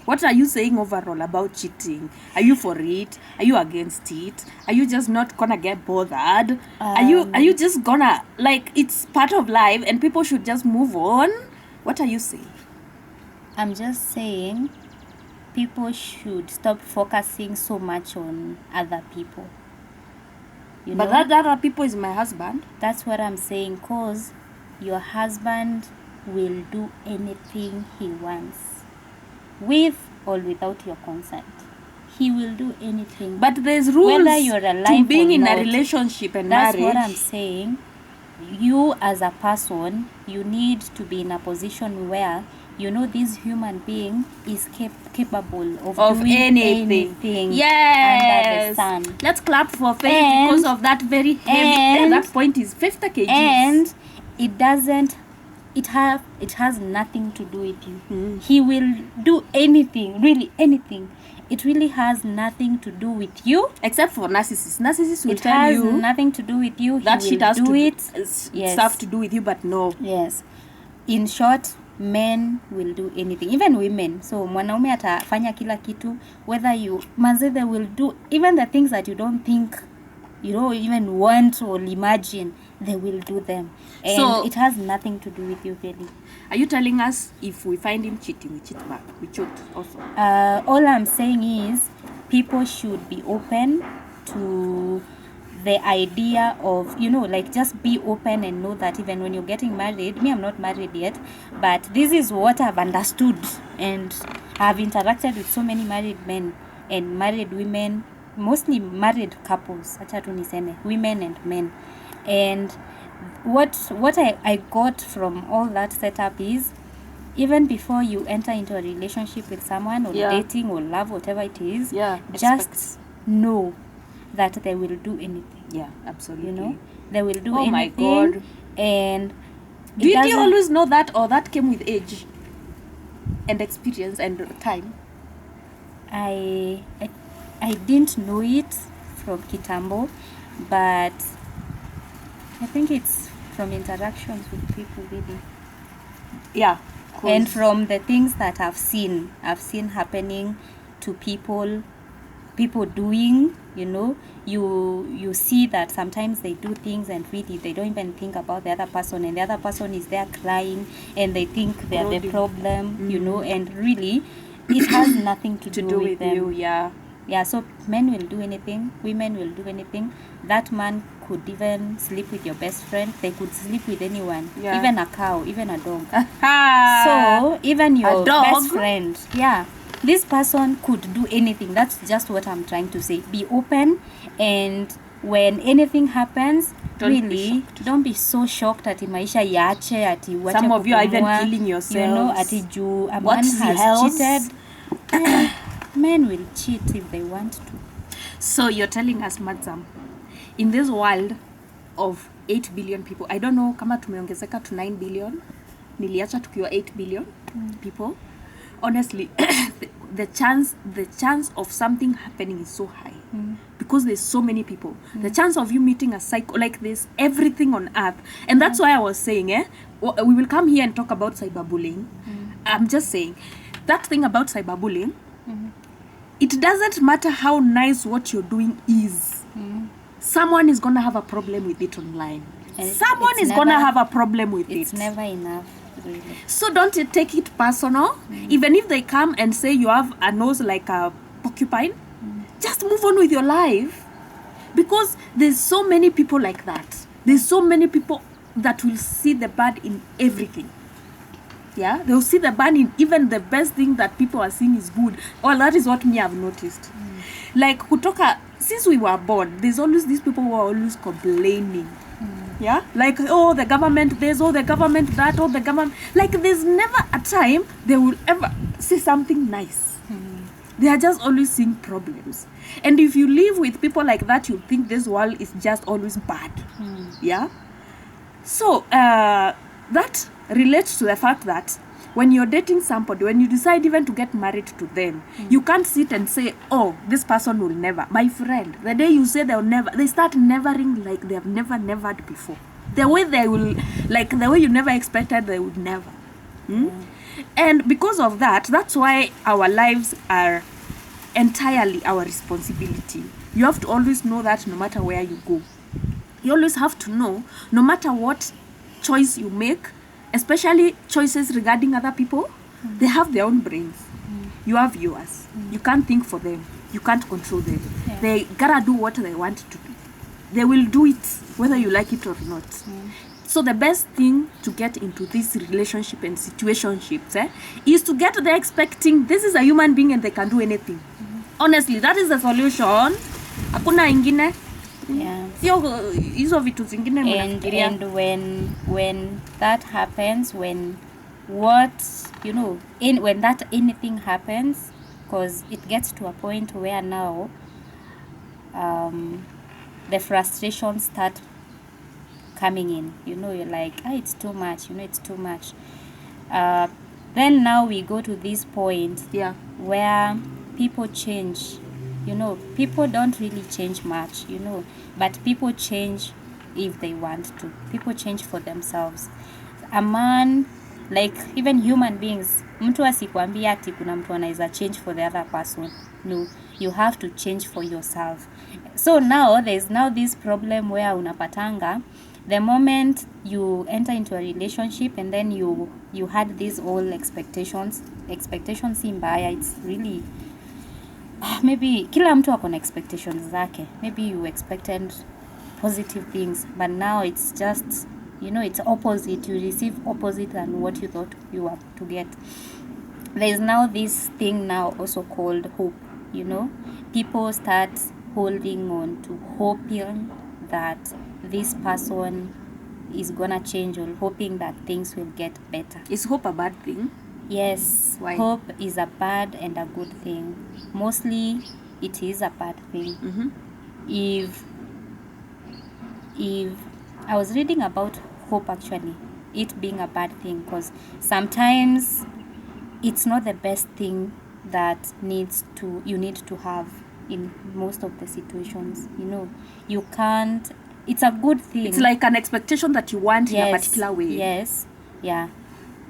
[SPEAKER 1] What are you saying overall about cheating? Are you for it? Are you against it? Are you just not gonna get bothered? Are you just gonna, like, it's part of life and people should just move on? What are you saying?
[SPEAKER 2] I'm just saying people should stop focusing so much on other people. You
[SPEAKER 1] But
[SPEAKER 2] know?
[SPEAKER 1] that other people is my husband.
[SPEAKER 2] That's what I'm saying, because your husband will do anything he wants, with or without your consent. He will do anything.
[SPEAKER 1] But there's rules
[SPEAKER 2] Whether you're
[SPEAKER 1] to
[SPEAKER 2] alive
[SPEAKER 1] being
[SPEAKER 2] or
[SPEAKER 1] in
[SPEAKER 2] not.
[SPEAKER 1] a relationship and
[SPEAKER 2] That's
[SPEAKER 1] marriage.
[SPEAKER 2] what I'm saying. You as a person, you need to be in a position where you know this human being is capable of doing anything
[SPEAKER 1] Yes.
[SPEAKER 2] under the sun.
[SPEAKER 1] Let's clap for faith
[SPEAKER 2] And-
[SPEAKER 1] because of that very heavy.
[SPEAKER 2] and-
[SPEAKER 1] that point is 50 kgs.
[SPEAKER 2] And it doesn't, it has nothing to do with you. He will do anything, really anything. It really has nothing to do with you.
[SPEAKER 1] Except for narcissists. Narcissists will
[SPEAKER 2] It
[SPEAKER 1] tell
[SPEAKER 2] has
[SPEAKER 1] you
[SPEAKER 2] nothing to do with you.
[SPEAKER 1] that
[SPEAKER 2] He
[SPEAKER 1] shit
[SPEAKER 2] will
[SPEAKER 1] has
[SPEAKER 2] do
[SPEAKER 1] to
[SPEAKER 2] it.
[SPEAKER 1] Yes. Stuff to do with you, but no.
[SPEAKER 2] Yes. In short, men will do anything, even women. So mwanaume atafanya kila kitu, whether you manze, they will do even the things that you don't think, you don't even want or imagine, they will do them. And
[SPEAKER 1] So-
[SPEAKER 2] it has nothing to do with you, really.
[SPEAKER 1] Are you telling us if we find him cheating, we cheat back? We cheat also.
[SPEAKER 2] All I'm saying is people should be open to the idea of, you know, like, just be open and know that even when you're getting married, me, I'm not married yet, but this is what I've understood, and I've interacted with so many married men and married women, mostly married couples, acha tu niseme, women and men. And what I got from all that setup is, even before you enter into a relationship with someone, or
[SPEAKER 1] Yeah.
[SPEAKER 2] dating or love, whatever it is,
[SPEAKER 1] Yeah,
[SPEAKER 2] just
[SPEAKER 1] expect.
[SPEAKER 2] know that they will do anything.
[SPEAKER 1] Yeah, absolutely.
[SPEAKER 2] You know, they will do
[SPEAKER 1] Oh my
[SPEAKER 2] anything.
[SPEAKER 1] God.
[SPEAKER 2] And it
[SPEAKER 1] Did you
[SPEAKER 2] doesn't-
[SPEAKER 1] always know that, or that came with age and experience and time?
[SPEAKER 2] I didn't know it from kitambo, but I think it's from interactions with people, really.
[SPEAKER 1] Yeah.
[SPEAKER 2] And from the things that I've seen happening to people doing, you know, you see that sometimes they do things and really they don't even think about the other person, and the other person is there crying and they think they're the problem, you know, and really it has nothing to do with them.
[SPEAKER 1] you. Yeah.
[SPEAKER 2] Yeah, so men will do anything, women will do anything. That man could even sleep with your best friend. They could sleep with anyone,
[SPEAKER 1] Yeah.
[SPEAKER 2] even a cow, even a dog.
[SPEAKER 1] Ah.
[SPEAKER 2] So even your
[SPEAKER 1] dog?
[SPEAKER 2] best friend, yeah, this person could do anything. That's just what I'm trying to say. Be open, and when anything happens,
[SPEAKER 1] Don't be
[SPEAKER 2] really don't be so shocked ati maisha yache, ati wache
[SPEAKER 1] Some of you are even
[SPEAKER 2] kupumua,
[SPEAKER 1] killing
[SPEAKER 2] you know,
[SPEAKER 1] yourselves.
[SPEAKER 2] ati juu a man
[SPEAKER 1] What's the
[SPEAKER 2] has
[SPEAKER 1] else?
[SPEAKER 2] cheated. Men will cheat if they want to.
[SPEAKER 1] So you're telling us, Madzam, in this world of 8 billion people, I don't know kama tumeongezeka to 9 billion, niliacha tukiwa 8 billion people, honestly, the chance of something happening is so high because there's so many people. The chance of you meeting a psycho, like this, everything on earth. And that's why I was saying, we will come here and talk about cyberbullying. I'm just saying, that thing about cyberbullying, it doesn't matter how nice what you're doing is. Someone is going to have a problem with it online.
[SPEAKER 2] And
[SPEAKER 1] Someone is going to have a problem with it.
[SPEAKER 2] It's never enough, really.
[SPEAKER 1] So don't you take it personal. Even if they come and say you have a nose like a porcupine, just move on with your life. Because there's so many people like that. There's so many people that will see the bad in everything. Yeah, they'll see the bad in even the best thing that people are seeing is good. Well, that is what me I've noticed. Like kutoka, since we were born, there's always these people who are always complaining. Yeah, like, oh, the government this, oh, the government that, oh, the government. Like, there's never a time they will ever say something nice. They are just always seeing problems. And if you live with people like that, you think this world is just always bad. Yeah. So that relates to the fact that when you're dating somebody, when you decide even to get married to them, you can't sit and say, oh, this person will never. My friend, the day you say they'll never, they start nevering like they have never nevered before. The way they will, like the way you never expected they would never. And because of that, that's why our lives are entirely our responsibility. You have to always know that no matter where you go. You always have to know, no matter what choice you make, especially choices regarding other people, they have their own brains. You have yours. You can't think for them. You can't control them.
[SPEAKER 2] Yeah.
[SPEAKER 1] They gotta do what they want to do. They will do it whether you like it or not. So the best thing to get into this relationship and situationships is to get there expecting this is a human being and they can do anything. Honestly, that is the solution. Hakuna ingine.
[SPEAKER 2] Yeah.
[SPEAKER 1] Sio hizo vitu zingine mnafikiria.
[SPEAKER 2] And when that happens, when what when that anything happens, because it gets to a point where now the frustrations start coming in. You're like, it's too much. It's too much. Then now we go to this point where people change. People don't really change much, but people change if they want to. People change for themselves. A man, like even human beings, mtu asikwambia ati kuna mtu anaweza change for the other person. No, you have to change for yourself. So now there's now this problem where unapatanga, the moment you enter into a relationship and then you had these all expectations si mbaya, it's really maybe kila mtu ako na expectations zake. Maybe you expected positive things, but now it's just it's opposite. You receive opposite than what you thought you were to get. There's now this thing now also called hope. People start holding on to hoping that this person is gonna change, or hoping that things will get better.
[SPEAKER 1] Is hope a bad thing?
[SPEAKER 2] Yes.
[SPEAKER 1] Why?
[SPEAKER 2] Hope is a bad and a good thing. Mostly it is a bad thing. If I was reading about hope, actually it being a bad thing, because sometimes it's not the best thing that you need to have in most of the situations. You can't. It's a good thing.
[SPEAKER 1] It's like an expectation that you want in a particular way.
[SPEAKER 2] Yes. Yeah.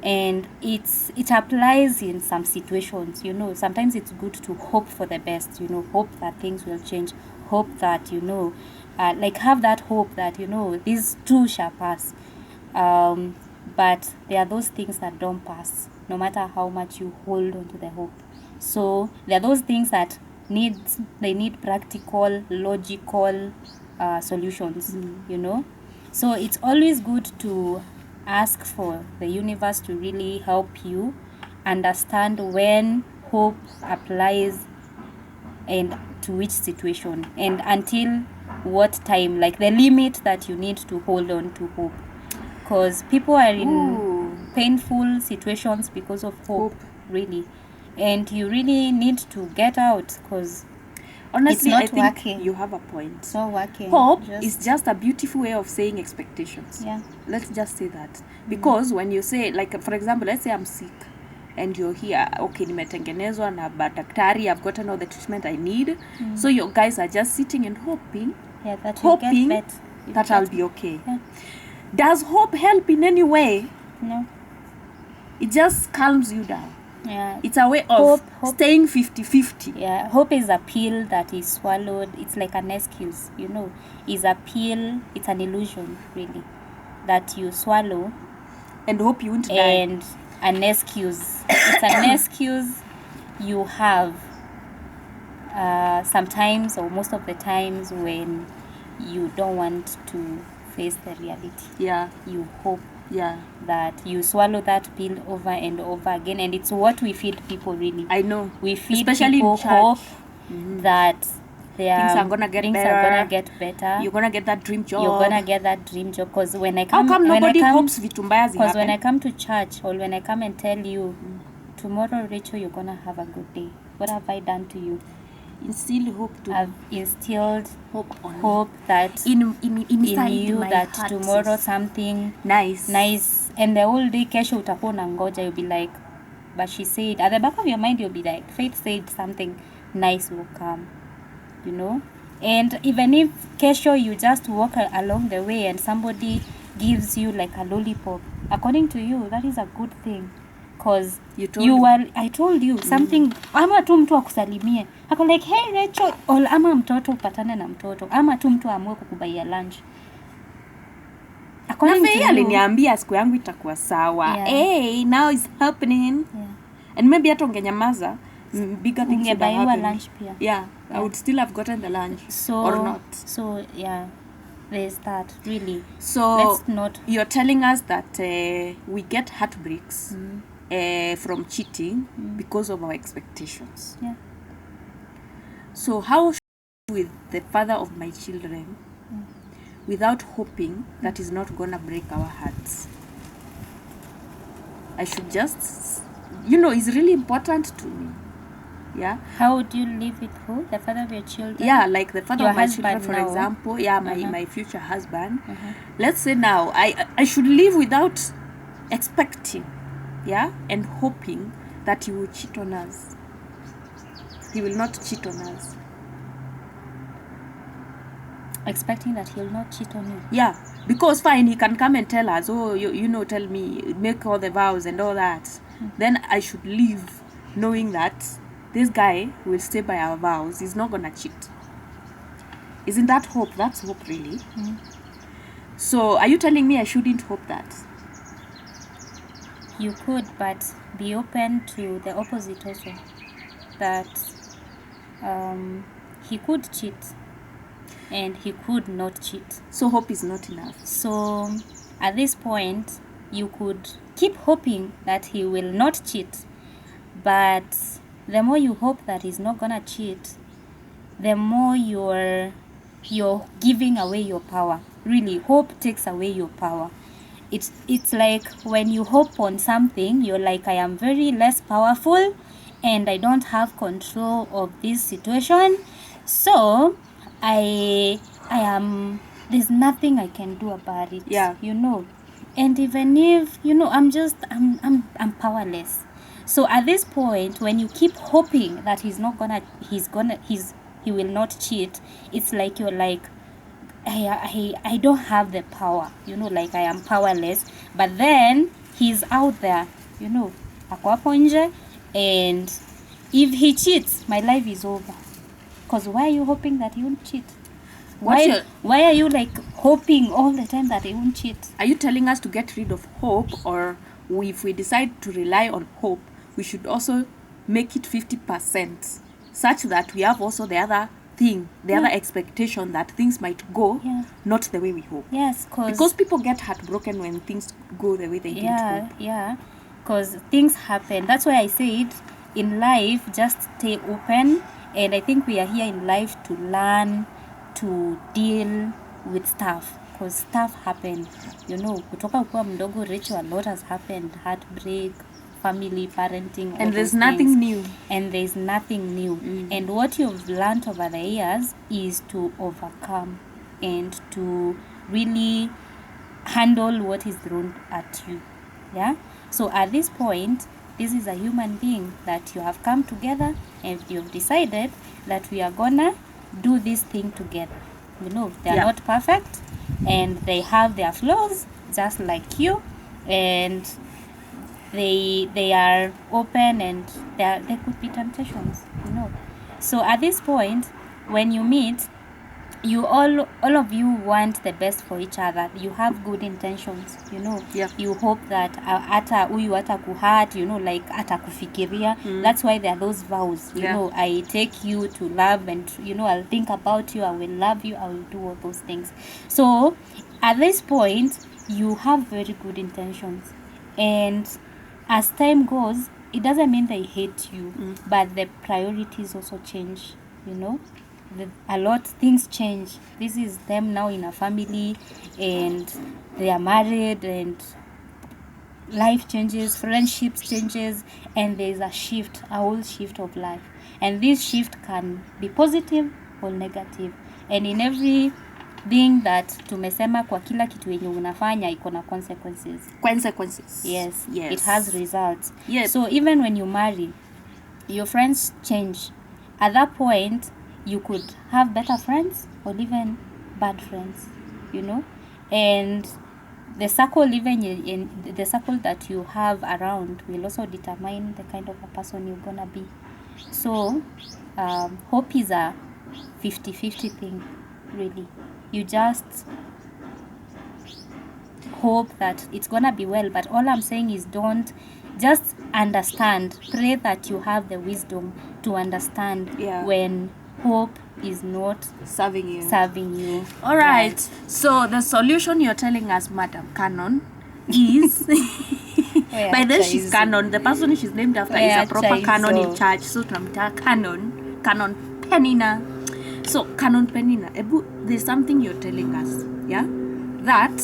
[SPEAKER 2] And it applies in some situations. Sometimes it's good to hope for the best. Hope that things will change. Hope that like have that hope that these too shall pass. But there are those things that don't pass, no matter how much you hold on to the hope. So there are those things that need practical, logical solutions. So it's always good to ask for the universe to really help you understand when hope applies and to which situation and until what time, like the limit that you need to hold on to hope, because people are in painful situations because of hope. Really. And you really need to get out, because
[SPEAKER 1] Honestly,
[SPEAKER 2] not
[SPEAKER 1] I think
[SPEAKER 2] working.
[SPEAKER 1] you have a point.
[SPEAKER 2] It's not working.
[SPEAKER 1] Hope is just a beautiful way of saying expectations.
[SPEAKER 2] Yeah.
[SPEAKER 1] Let's just say that. Because when you say, like, for example, let's say I'm sick and you're here, okay, nimetengenezwa na daktari, I've gotten all the treatment I need. So you guys are just sitting and hoping,
[SPEAKER 2] that
[SPEAKER 1] hoping
[SPEAKER 2] you get better.
[SPEAKER 1] that I'll be okay.
[SPEAKER 2] Yeah.
[SPEAKER 1] Does hope help in any way?
[SPEAKER 2] No.
[SPEAKER 1] It just calms you down.
[SPEAKER 2] Yeah.
[SPEAKER 1] It's a way of
[SPEAKER 2] Hope.
[SPEAKER 1] staying 50-50.
[SPEAKER 2] Yeah, hope is a pill that is swallowed. It's like an excuse, It's a pill. It's an illusion, really, that you swallow.
[SPEAKER 1] And hope you won't die.
[SPEAKER 2] And an excuse. It's an excuse you have sometimes, or most of the times, when you don't want to face the reality.
[SPEAKER 1] Yeah.
[SPEAKER 2] You hope.
[SPEAKER 1] Yeah.
[SPEAKER 2] That you swallow that pill over and over again, and it's what we feed people, really.
[SPEAKER 1] I know.
[SPEAKER 2] We feed
[SPEAKER 1] especially
[SPEAKER 2] people hope that
[SPEAKER 1] things are gonna get better. You're gonna get that dream job.
[SPEAKER 2] You're gonna get that dream job. Because when I come,
[SPEAKER 1] how come nobody hopes vitu mbaya
[SPEAKER 2] because when I come to church, or when I come and tell you, tomorrow, Rachel, you're gonna have a good day. What have I done to you?
[SPEAKER 1] Instill hope to.
[SPEAKER 2] I've instilled
[SPEAKER 1] hope
[SPEAKER 2] that
[SPEAKER 1] in
[SPEAKER 2] you that
[SPEAKER 1] heart,
[SPEAKER 2] tomorrow something
[SPEAKER 1] nice,
[SPEAKER 2] and the whole day kesho utakuwa unangoja, you'll be like, but she said, at the back of your mind you'll be like, Faith said something nice will come, and even if kesho you just walk along the way and somebody gives you like a lollipop, according to you that is a good thing. Because I told you something, ama tu mtu akusalimie ako like, hey Rachel, ama mtoto upatane na mtoto, ama tu mtu amue kukubaia lunch.
[SPEAKER 1] According to you, aliniambia siku yangu itakuwa sawa.
[SPEAKER 2] Yeah.
[SPEAKER 1] Hey, now it's happening.
[SPEAKER 2] Yeah.
[SPEAKER 1] And maybe hata ungenyamaza, bigger things would have happened.
[SPEAKER 2] Lunch pia.
[SPEAKER 1] Yeah, I would still have gotten the lunch. Or not.
[SPEAKER 2] So yeah, there's that, really.
[SPEAKER 1] So
[SPEAKER 2] let's not.
[SPEAKER 1] You're telling us that we get heartbreaks from cheating because of our expectations.
[SPEAKER 2] Yeah.
[SPEAKER 1] So how should I do with the father of my children without hoping that is not gonna break our hearts? I should just, it's really important to me. Yeah.
[SPEAKER 2] How would you live with who? The father of your children?
[SPEAKER 1] Yeah, like the father
[SPEAKER 2] your
[SPEAKER 1] of my children, for
[SPEAKER 2] now.
[SPEAKER 1] example. Yeah, my future husband. Let's say now I should live without expecting, and hoping that he will cheat on us. He will not cheat on us.
[SPEAKER 2] Expecting that he'll not cheat on you?
[SPEAKER 1] Yeah, because fine, he can come and tell us, tell me, make all the vows and all that. Then I should live knowing that this guy will stay by our vows. He's not gonna cheat. Isn't that hope? That's hope, really. So are you telling me I shouldn't hope that?
[SPEAKER 2] You could, but be open to the opposite also. That he could cheat and he could not cheat.
[SPEAKER 1] So hope is not enough.
[SPEAKER 2] So at this point, you could keep hoping that he will not cheat, but the more you hope that he's not gonna cheat, the more you're giving away your power. Really, hope takes away your power. It's like when you hope on something, you're like, I am very less powerful and I don't have control of this situation, so I am, there's nothing I can do about it.
[SPEAKER 1] Yeah.
[SPEAKER 2] And even if I'm powerless. So at this point, when you keep hoping that he will not cheat, it's like you're like, I don't have the power, like I am powerless. But then he's out there, ako hapo nje, and if he cheats, my life is over. Because why are you hoping that he won't cheat? Why are you like hoping all the time that he won't cheat?
[SPEAKER 1] Are you telling us to get rid of hope, or if we decide to rely on hope, we should also make it 50%, such that we have also the other thing, other expectation that things might go not the way we hope?
[SPEAKER 2] Yes,
[SPEAKER 1] because people get heartbroken when things go the way they didn't hope.
[SPEAKER 2] Yeah, because things happen. That's why I said in life, just stay open. And I think we are here in life to learn to deal with stuff, because stuff happen. Kutoka ukuwa mdogo, Rachel, a lot has happened. Heartbreak, family, parenting, all
[SPEAKER 1] And there's
[SPEAKER 2] those
[SPEAKER 1] nothing
[SPEAKER 2] things.
[SPEAKER 1] new.
[SPEAKER 2] And there's nothing new. And what you've learned over the years is to overcome and to really handle what is thrown at you. Yeah. So at this point, this is a human being that you have come together and you've decided that we are gonna do this thing together. You know, they are
[SPEAKER 1] Yeah.
[SPEAKER 2] not perfect and they have their flaws just like you, and they are open, and there could be temptations, you know. So at this point, when you meet, you all of you want the best for each other. You have good intentions, you know.
[SPEAKER 1] Yeah.
[SPEAKER 2] You hope that hata huyu hatakuhurt, you know, like hatakufikiria. That's why there are those vows, you
[SPEAKER 1] Yeah.
[SPEAKER 2] know. I take you to love, and you know, I'll think about you, I will love you, I will do all those things. So at this point, you have very good intentions, and as time goes, it doesn't mean they hate you, but the priorities also change, you know. Things change. This is them now in a family, and they are married, and life changes, friendships changes, and there's a shift, a whole shift of life. And this shift can be positive or negative, and in every being that tumesema, kwa kila kitu yenye unafanya iko na consequences. Yes. It has results.
[SPEAKER 1] Yes.
[SPEAKER 2] So even when you marry, your friends change. At that point, you could have better friends or even bad friends, you know. And the circle, even in the circle that you have around, will also determine the kind of a person you're gonna be. So hope is a 50-50 thing, really. You just hope that it's gonna be well, but all I'm saying is don't just understand, pray that you have the wisdom to understand when hope is not
[SPEAKER 1] Serving you. All right. So the solution you're telling us, Madam Canon, is by then she's Canon. The person she's named after is a proper Canon in church. So tunamita Canon Penina. So Canon Penina, there's something you're telling us, yeah, that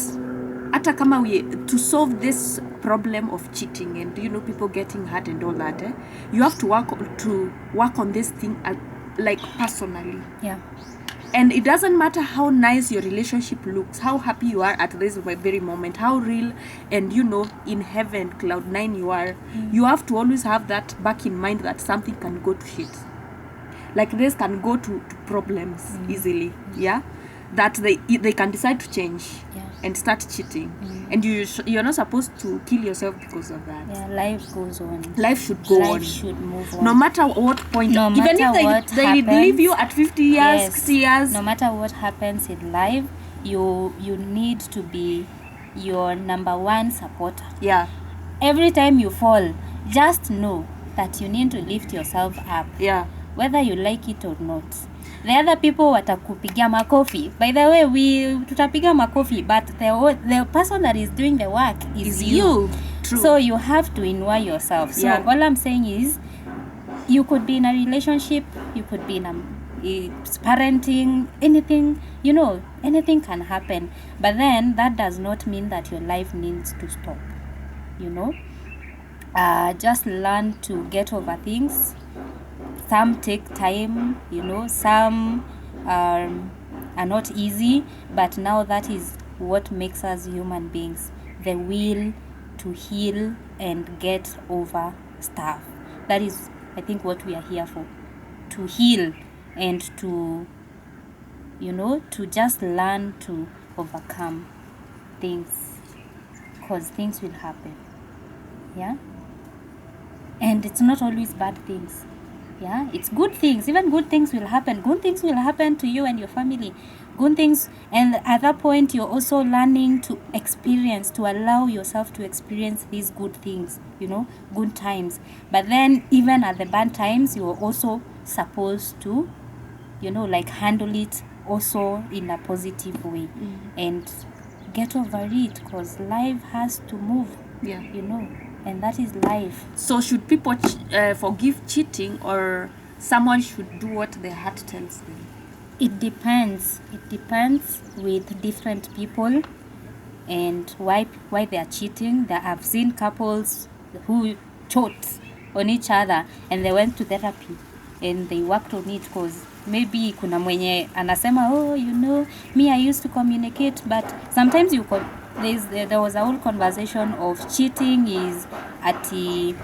[SPEAKER 1] hata kama to solve this problem of cheating and, you know, people getting hurt and all that, you have to work on this thing like personally.
[SPEAKER 2] Yeah.
[SPEAKER 1] And it doesn't matter how nice your relationship looks, how happy you are at this very moment, how real and, you know, in heaven, cloud 9 you are. You have to always have that back in mind that something can go to shit. Like this can go to problems easily, yeah? That they can decide to change and start cheating. And you're not supposed to kill yourself because of that.
[SPEAKER 2] Yeah, life goes on.
[SPEAKER 1] Life should go on.
[SPEAKER 2] Life should move on.
[SPEAKER 1] No matter what point.
[SPEAKER 2] No
[SPEAKER 1] Even
[SPEAKER 2] matter
[SPEAKER 1] if
[SPEAKER 2] what
[SPEAKER 1] they
[SPEAKER 2] happens,
[SPEAKER 1] leave you at 50 years, 60 years.
[SPEAKER 2] No matter what happens in life, you need to be your number one supporter.
[SPEAKER 1] Yeah.
[SPEAKER 2] Every time you fall, just know that you need to lift yourself up.
[SPEAKER 1] Yeah.
[SPEAKER 2] Whether you like it or not. The other people watakupigia makofi. By the way, tutapiga makofi, but the person that is doing the work is you.
[SPEAKER 1] True.
[SPEAKER 2] So you have to inward yourself. So all I'm saying is, you could be in a relationship, you could be in parenting, anything, you know, anything can happen. But then that does not mean that your life needs to stop, you know. Just learn to get over things. Some take time, you know, some are not easy, but now that is what makes us human beings, the will to heal and get over stuff. That is, I think, what we are here for, to heal and to, you know, to just learn to overcome things, because things will happen, yeah. And it's not always bad things. Yeah, it's good things. Even good things will happen. Good things will happen to you and your family. Good things. And at that point, you're also learning to experience, to allow yourself to experience these good things, you know, good times. But then even at the bad times, you're also supposed to, you know, like handle it also in a positive way. And get over it, because life has to move, you know. And that is life. So
[SPEAKER 1] should people forgive cheating, or someone should do what their heart tells them?
[SPEAKER 2] It depends. It depends with different people and why they are cheating. I've seen couples who choked on each other, and they went to therapy and they worked on it, because maybe kuna mwenye anasema, oh, you know, me, I used to communicate, but sometimes there was a whole conversation of cheating is at a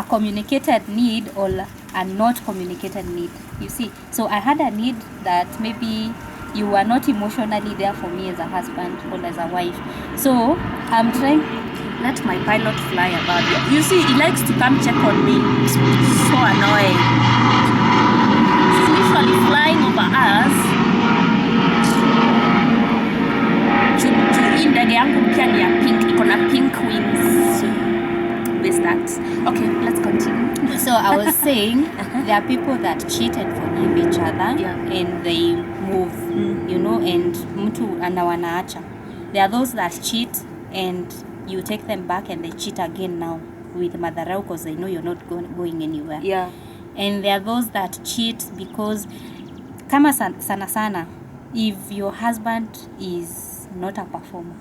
[SPEAKER 2] communicated need or a not communicated need, you see. So I had a need that maybe you were not emotionally there for me as a husband or as a wife. So I'm trying.
[SPEAKER 1] Let my pilot fly about you. You see, he likes to come check on me. So annoying. He's usually flying over us. Hii ndege yangu pia ni ya pink. Iko na pink wings. So, there's that. Okay, let's continue.
[SPEAKER 2] So I was saying there are people that cheat and forgive each other,
[SPEAKER 1] Yeah.
[SPEAKER 2] and they move, you know, and mtu wanaacha. There are those that cheat and you take them back and they cheat again now with madharau because they know you're not going anywhere.
[SPEAKER 1] Yeah.
[SPEAKER 2] And there are those that cheat because kama sana if your husband is not a performer.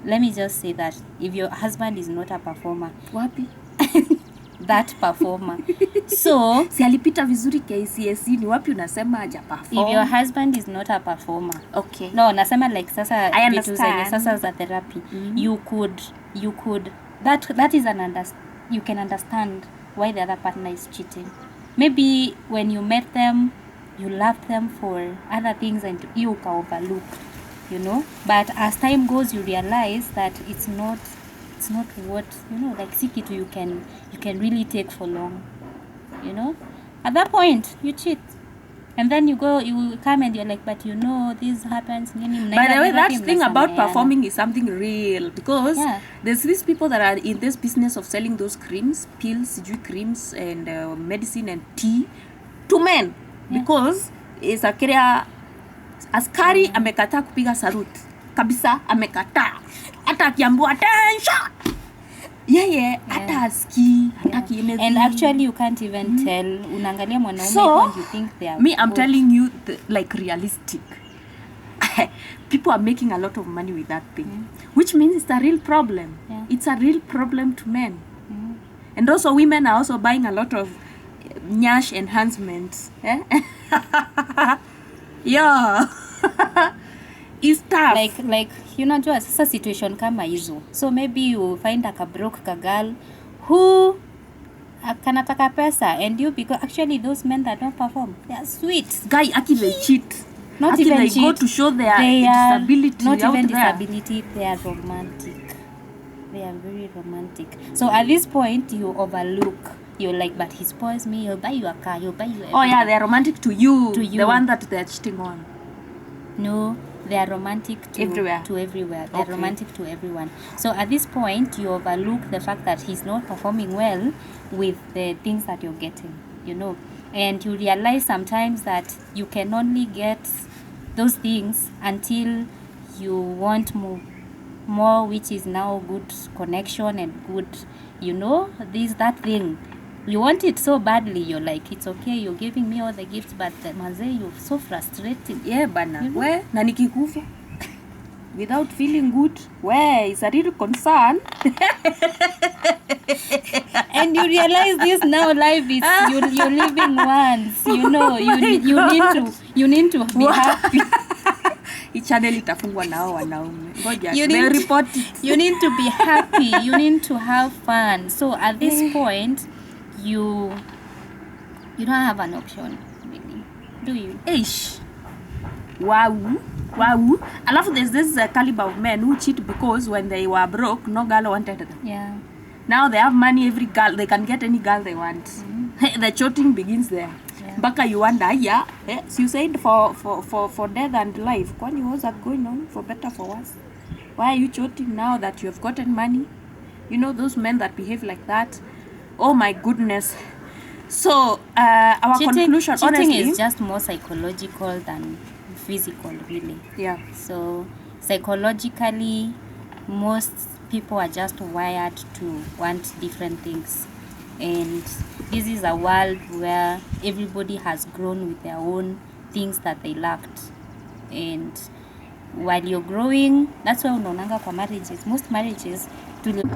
[SPEAKER 2] Let me just say that if your husband is not a performer,
[SPEAKER 1] Wapi?
[SPEAKER 2] that performer. So
[SPEAKER 1] Si alipita vizuri KCSE, ni wapi unasema haja perform?
[SPEAKER 2] if your husband is not a performer,
[SPEAKER 1] Okay.
[SPEAKER 2] no, nasema like sasa
[SPEAKER 1] I
[SPEAKER 2] vitu zenye
[SPEAKER 1] understand.
[SPEAKER 2] sasa za therapy, you could that is you can understand why the other partner is cheating. Maybe when you met them, you loved them for other things and you can overlook, you know. But as time goes, you realize that it's not what, you know, like see kitu you can really take for long, you know. At that point you cheat, and then you come and you're like, but you know this happens.
[SPEAKER 1] By the way, that thing about performing is something real, because
[SPEAKER 2] Yeah.
[SPEAKER 1] there's these people that are in this business of selling those creams, pills, creams and medicine and tea to men.
[SPEAKER 2] Yeah.
[SPEAKER 1] Because is a career askari amekataa kupiga salute kabisa, amekataa hata akiambiwa attention yeye hata aski hataki anything.
[SPEAKER 2] And actually you can't even tell, unaangalia mwanaume
[SPEAKER 1] So,
[SPEAKER 2] and you think they are
[SPEAKER 1] me, I'm
[SPEAKER 2] good.
[SPEAKER 1] telling you, like realistic. People are making a lot of money with that thing, which means it's a real problem.
[SPEAKER 2] Yeah.
[SPEAKER 1] It's a real problem to men. And also women are also buying a lot of nyash enhancements. Eh? Yeah. It's tough.
[SPEAKER 2] like unajua sasa situation kama hizo, so maybe you find a broke girl who kanataka pesa, and you, because actually those men that don't perform, they are sweet
[SPEAKER 1] guy, actually they cheat.
[SPEAKER 2] not
[SPEAKER 1] Actually,
[SPEAKER 2] even
[SPEAKER 1] they
[SPEAKER 2] cheat.
[SPEAKER 1] go to show their
[SPEAKER 2] They are
[SPEAKER 1] disability
[SPEAKER 2] not
[SPEAKER 1] out
[SPEAKER 2] even
[SPEAKER 1] there.
[SPEAKER 2] disability, they are romantic. They are very romantic. So at this point you overlook, you're like, but he spoils me, he'll buy you a car, he'll buy you everything.
[SPEAKER 1] Oh yeah, they're romantic to you.
[SPEAKER 2] To you.
[SPEAKER 1] The one that they're cheating on.
[SPEAKER 2] No, they are romantic to
[SPEAKER 1] Everywhere.
[SPEAKER 2] They're
[SPEAKER 1] Okay.
[SPEAKER 2] romantic to everyone. So at this point, you overlook the fact that he's not performing well with the things that you're getting, you know. And you realize sometimes that you can only get those things until you want more, which is now good connection and good, you know, that thing. You want it so badly, you're like, it's okay, you're giving me all the gifts, but manze, you're so frustrating.
[SPEAKER 1] Yeah, bana.
[SPEAKER 2] You know?
[SPEAKER 1] Where na nikikufa without feeling good, where is a real concern.
[SPEAKER 2] And you realize this now, life is you're living once, you know. You need to be happy.
[SPEAKER 1] Hii channel itafungwa nao wanaume. Ngoja,
[SPEAKER 2] You
[SPEAKER 1] they
[SPEAKER 2] need-
[SPEAKER 1] report it.
[SPEAKER 2] You need to be happy, you need to have fun. So at this point, you don't have an option, really, do you?
[SPEAKER 1] Eish. Wow. Alafu there's this caliber of men who cheat because when they were broke, no girl wanted them.
[SPEAKER 2] Yeah.
[SPEAKER 1] Now they have money, every girl, they can get any girl they want. The choting begins there.
[SPEAKER 2] Yeah.
[SPEAKER 1] Mpaka you wonder, yeah, so you said for death and life. Kwani what's that going on? For better, for worse? Why are you choting now that you have gotten money? You know, those men that behave like that. Oh my goodness. So, our conclusion,
[SPEAKER 2] Cheating
[SPEAKER 1] honestly.
[SPEAKER 2] is just more psychological than physical, really.
[SPEAKER 1] Yeah.
[SPEAKER 2] So psychologically, most people are just wired to want different things, and this is a world where everybody has grown with their own things that they lacked. And while you're growing, that's why unaonanga kwa marriages, most marriages,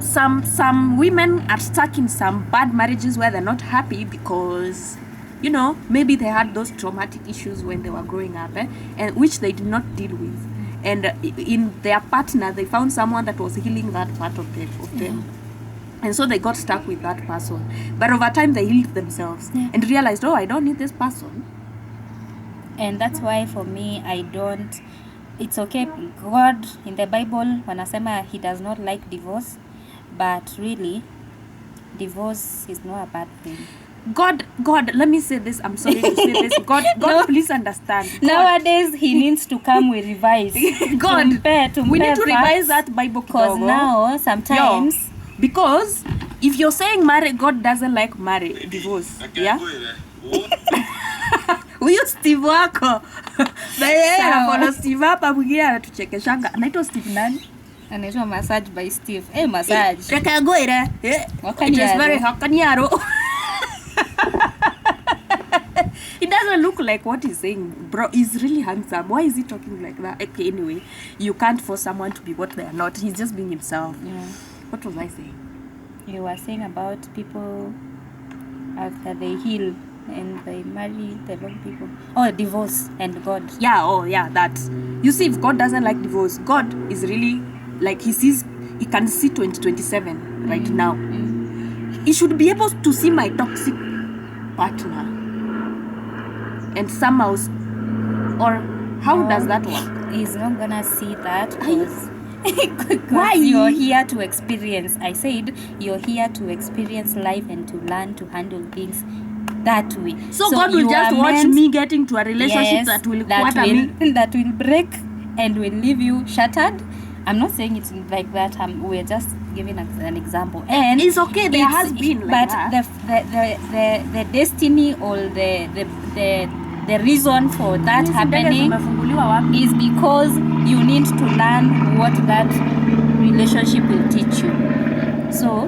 [SPEAKER 1] Some women are stuck in some bad marriages where they're not happy because, you know, maybe they had those traumatic issues when they were growing up, and which they did not deal with. And in their partner, they found someone that was healing that part of them. And so they got stuck with that person. But over time, they healed themselves and realized, oh, I don't need this person.
[SPEAKER 2] And that's why for me, it's okay. God in the Bible, wanasema he does not like divorce, but really, divorce is not a bad thing.
[SPEAKER 1] God, let me say this. I'm sorry to say this. God, please understand. God.
[SPEAKER 2] Nowadays, he needs to come with revise.
[SPEAKER 1] God, we need to revise that Bible
[SPEAKER 2] because now sometimes.
[SPEAKER 1] Because if you're saying God doesn't like divorce, yeah. Huyo Steve wako. Follow Steve hapa mwingine anatuchekeshanga. Anaitwa Steve nani?
[SPEAKER 2] Anaitwa Massage by Steve. Massage.
[SPEAKER 1] Tekagoira. It is very Hakanyaro. It doesn't look like what he's saying. Bro, he's really handsome. Why is he talking like that? Okay, anyway, you can't force someone to be what they are not. He's just being himself.
[SPEAKER 2] Yeah.
[SPEAKER 1] What was I saying?
[SPEAKER 2] You were saying about people after they heal and they marry the wrong people. Oh, divorce and God.
[SPEAKER 1] Yeah, that. You see, if God doesn't like divorce, God is really like he can see 2027 right now. He should be able to see my toxic partner and somehow, or how does that work?
[SPEAKER 2] He's not gonna see that because
[SPEAKER 1] why?
[SPEAKER 2] You're here to experience. I said you're here to experience life and to learn to handle things that way.
[SPEAKER 1] So God will just watch me getting to a relationship that will
[SPEAKER 2] break and will leave you shattered. I'm not saying it's like that. We're just giving an example. And
[SPEAKER 1] it's okay. There has been like that.
[SPEAKER 2] But the destiny or the reason for that happening is because you need to learn what that relationship will teach you. So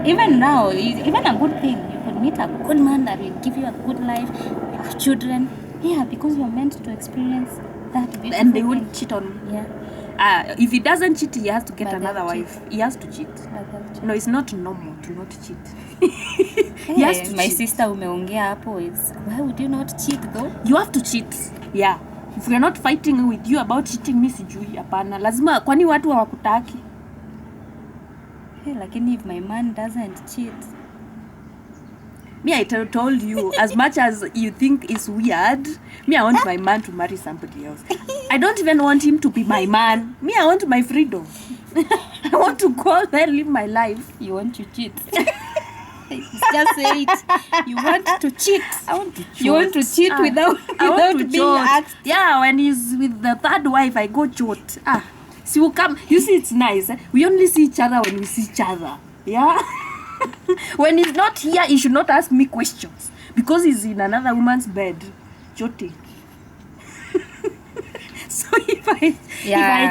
[SPEAKER 2] even now, even a good thing, you could meet a good man that will give you a good life, have children. Yeah, because you're meant to experience that beautiful
[SPEAKER 1] and they would cheat on me.
[SPEAKER 2] Yeah.
[SPEAKER 1] If he doesn't cheat, he has to get another wife. He has to cheat. No, it's not normal to not cheat. He has to
[SPEAKER 2] my
[SPEAKER 1] cheat.
[SPEAKER 2] Sister umeongea hapo is, why would you not cheat though?
[SPEAKER 1] You have to cheat. Yeah. If we're not fighting with you about cheating, mi sijui hapana. Lazima kwani watu hawakutaki.
[SPEAKER 2] Hey, lakini if my man doesn't cheat.
[SPEAKER 1] Me, I told you, as much as you think it's weird, me, I want my man to marry somebody else. I don't even want him to be my man. Me, I want my freedom. I want to go there and live my life.
[SPEAKER 2] You want to cheat. Just say it. You want to cheat.
[SPEAKER 1] I want to cheat.
[SPEAKER 2] You want to cheat without being asked.
[SPEAKER 1] Yeah, when he's with the third wife, I go cheat. See, we'll come. You see, it's nice. We only see each other when we see each other. Yeah? When he's not here, he should not ask me questions because he's in another woman's bed, jotting. So if I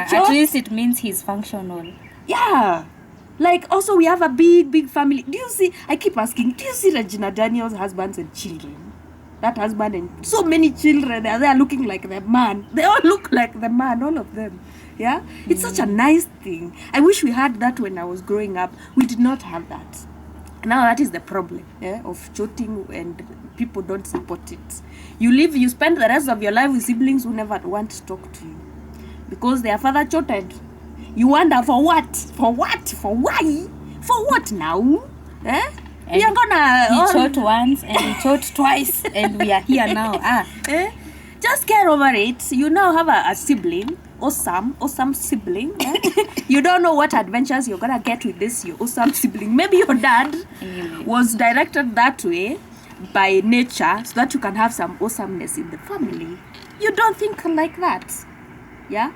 [SPEAKER 1] choke,
[SPEAKER 2] at least it means he's functional.
[SPEAKER 1] Yeah, like also we have a big family. Do you see? I keep asking. Do you see Regina Daniel's husbands and children? That husband and so many children. They are looking like the man. They all look like the man, all of them. Yeah, it's such a nice thing. I wish we had that when I was growing up. We did not have that. Now that is the problem of cheating, and people don't support it. You spend the rest of your life with siblings who never want to talk to you because their father cheated. You wonder for what? For what? For why? For what now? We are gonna.
[SPEAKER 2] He cheated once and he cheated twice, and we are here now.
[SPEAKER 1] Just get over it. You now have a sibling. Awesome sibling. You don't know what adventures you're gonna get with this your awesome sibling. Maybe your dad was directed that way by nature so that you can have some awesomeness in the family. You don't think like that. Yeah?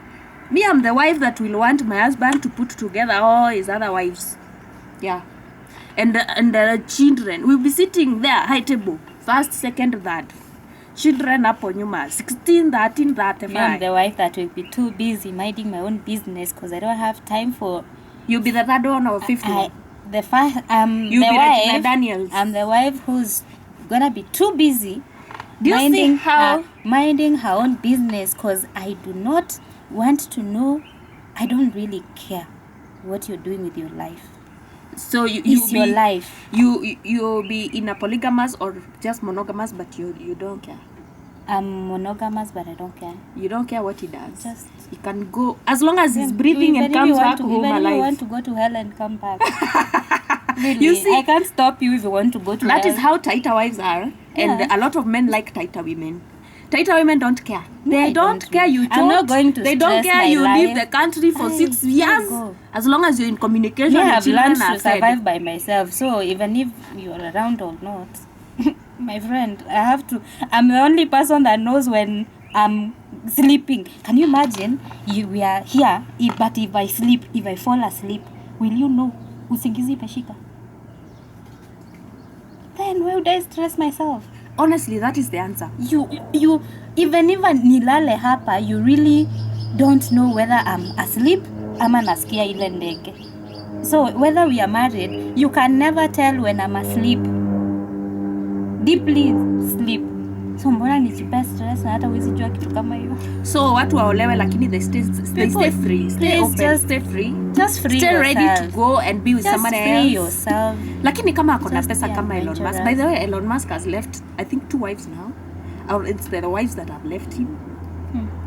[SPEAKER 1] Me, I'm the wife that will want my husband to put together all his other wives. Yeah. And the children will be sitting there, high table, first, second, third. Children hapo nyuma 16, 13, 35.
[SPEAKER 2] I'm the wife that will be too busy minding my own business because I don't have time for.
[SPEAKER 1] You'll be the third one or fifth one.
[SPEAKER 2] You'll be
[SPEAKER 1] Regina Daniels.
[SPEAKER 2] I'm the wife who's gonna be too busy
[SPEAKER 1] minding
[SPEAKER 2] her own business because I do not want to know. I don't really care. what you're doing with your life.
[SPEAKER 1] So
[SPEAKER 2] It's your life.
[SPEAKER 1] You'll be in a polygamous or just monogamous, but you don't care.
[SPEAKER 2] I'm monogamous, but I don't care.
[SPEAKER 1] You don't care what he does.
[SPEAKER 2] Just
[SPEAKER 1] he can go as long as he's breathing and comes back home alive.
[SPEAKER 2] Even if you want to go to hell and come back. Really,
[SPEAKER 1] You see,
[SPEAKER 2] I can't stop you if you want to go to hell.
[SPEAKER 1] that is how tighter wives are, and
[SPEAKER 2] Yeah.
[SPEAKER 1] a lot of men like tighter women. Tighter women don't care. They
[SPEAKER 2] I
[SPEAKER 1] don't care you
[SPEAKER 2] I'm not
[SPEAKER 1] talk.
[SPEAKER 2] going to
[SPEAKER 1] They don't
[SPEAKER 2] stress
[SPEAKER 1] care
[SPEAKER 2] my
[SPEAKER 1] you
[SPEAKER 2] life.
[SPEAKER 1] leave the country for 6 years.
[SPEAKER 2] go.
[SPEAKER 1] As long as you're in communication,
[SPEAKER 2] Me,
[SPEAKER 1] and
[SPEAKER 2] I've
[SPEAKER 1] children
[SPEAKER 2] learned
[SPEAKER 1] are
[SPEAKER 2] to
[SPEAKER 1] fed.
[SPEAKER 2] survive by myself. So even if you're around or not, my friend, I'm the only person that knows when I'm sleeping. Can you imagine? We are here, but if I fall asleep, will you know? Usingizi imeshika. Then why would I stress myself?
[SPEAKER 1] Honestly, that is the answer.
[SPEAKER 2] You even nilale hapa, you really don't know whether I'm asleep ama nasikia ile ndege. So whether we are married, you can never tell when I'm asleep. Deeply sleep. So mbona nijipe stress na hata huwezi jua kitu kama hiyo.
[SPEAKER 1] So watu waolewe lakini they stay free. Stay open, stay free.
[SPEAKER 2] Just free
[SPEAKER 1] stay
[SPEAKER 2] yourself.
[SPEAKER 1] ready to go and be with
[SPEAKER 2] Just
[SPEAKER 1] someone
[SPEAKER 2] free
[SPEAKER 1] else.
[SPEAKER 2] yourself.
[SPEAKER 1] Lakini kama akona
[SPEAKER 2] Just
[SPEAKER 1] pesa
[SPEAKER 2] be
[SPEAKER 1] kama Elon Musk.
[SPEAKER 2] adventurous.
[SPEAKER 1] By the way, Elon Musk has left, I think 2 wives now. Or it's the wives that have left him.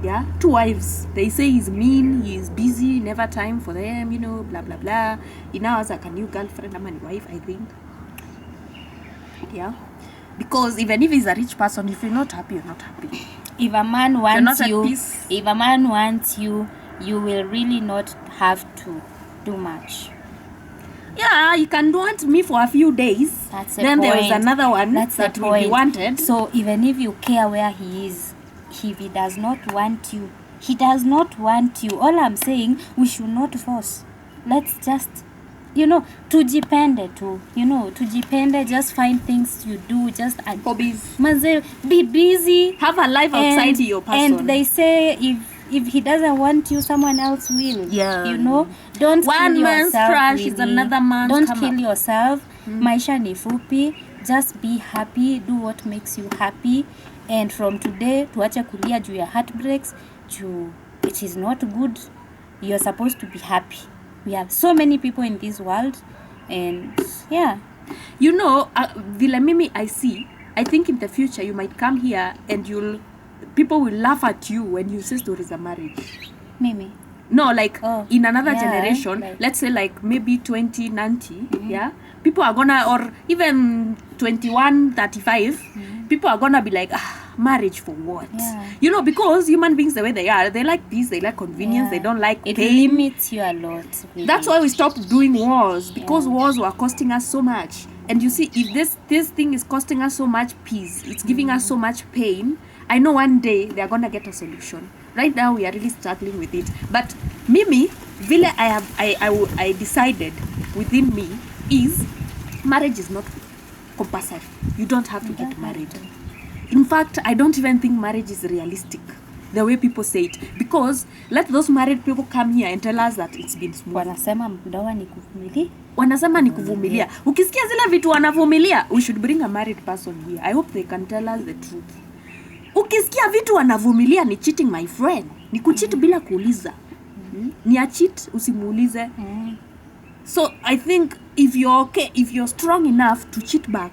[SPEAKER 1] Yeah, 2 wives. They say he's mean, he's busy, never time for them, blah blah blah. He now has like a new girlfriend, a wife, I think. Yeah, because even if he's a rich person, if you're not happy, you're not happy.
[SPEAKER 2] If a man wants
[SPEAKER 1] at
[SPEAKER 2] you,
[SPEAKER 1] peace.
[SPEAKER 2] if a man wants you, you will really not have to do much.
[SPEAKER 1] Yeah, you can want me for a few days.
[SPEAKER 2] That's the
[SPEAKER 1] then
[SPEAKER 2] point.
[SPEAKER 1] there was another one
[SPEAKER 2] That's
[SPEAKER 1] that
[SPEAKER 2] the
[SPEAKER 1] we
[SPEAKER 2] point.
[SPEAKER 1] wanted.
[SPEAKER 2] So even if you care where he is, if he does not want you, he does not want you. All I'm saying, we should not force. Let's just, tujipende tu. Tujipende, just find things you do, just
[SPEAKER 1] Hobbies.
[SPEAKER 2] Maze, be busy.
[SPEAKER 1] Have a life outside your person.
[SPEAKER 2] And they say if he doesn't want you, someone else will.
[SPEAKER 1] Yeah.
[SPEAKER 2] Don't
[SPEAKER 1] One
[SPEAKER 2] kill
[SPEAKER 1] man's
[SPEAKER 2] yourself.
[SPEAKER 1] trash
[SPEAKER 2] really.
[SPEAKER 1] is another man's
[SPEAKER 2] Don't
[SPEAKER 1] come
[SPEAKER 2] kill
[SPEAKER 1] up.
[SPEAKER 2] yourself. Maisha ni fupi. Just be happy. Do what makes you happy. And from today, tuache kulia juu ya heartbreaks. It is not good. You're supposed to be happy. We have so many people in this world. And yeah.
[SPEAKER 1] Vile mimi I think in the future you might come here and people will laugh at you when you say stories of marriage.
[SPEAKER 2] Mimi.
[SPEAKER 1] No, like in another
[SPEAKER 2] yeah,
[SPEAKER 1] generation,
[SPEAKER 2] like,
[SPEAKER 1] let's say like maybe 2090, yeah, people are gonna, or even 2135, people are gonna be like, marriage for what?
[SPEAKER 2] Yeah.
[SPEAKER 1] Because human beings, the way they are, they like peace, they like convenience, they don't like
[SPEAKER 2] it
[SPEAKER 1] pain.
[SPEAKER 2] limits you a lot. Really.
[SPEAKER 1] That's why we stopped doing wars, because wars were costing us so much. And you see, if this thing is costing us so much peace, it's giving us so much pain, I know one day they're gonna get a solution. Right now we are really struggling with it. But Mimi, vile I decided within me is marriage is not compulsory. You don't have to get married. In fact, I don't even think marriage is realistic the way people say it, because let those married people come here and tell us that it's been smooth.
[SPEAKER 2] Wanasema ndoa ni kuvumilia.
[SPEAKER 1] Wanasema ni kuvumilia. Ukisikia zile vitu wanavumilia, we should bring a married person here. I hope they can tell us the truth. Ukisikia vitu wanavumilia ni cheating, my friend. Ni kucheat bila kuuliza. Ni a cheat usimuulize. So I think if you're okay, if you're strong enough to cheat back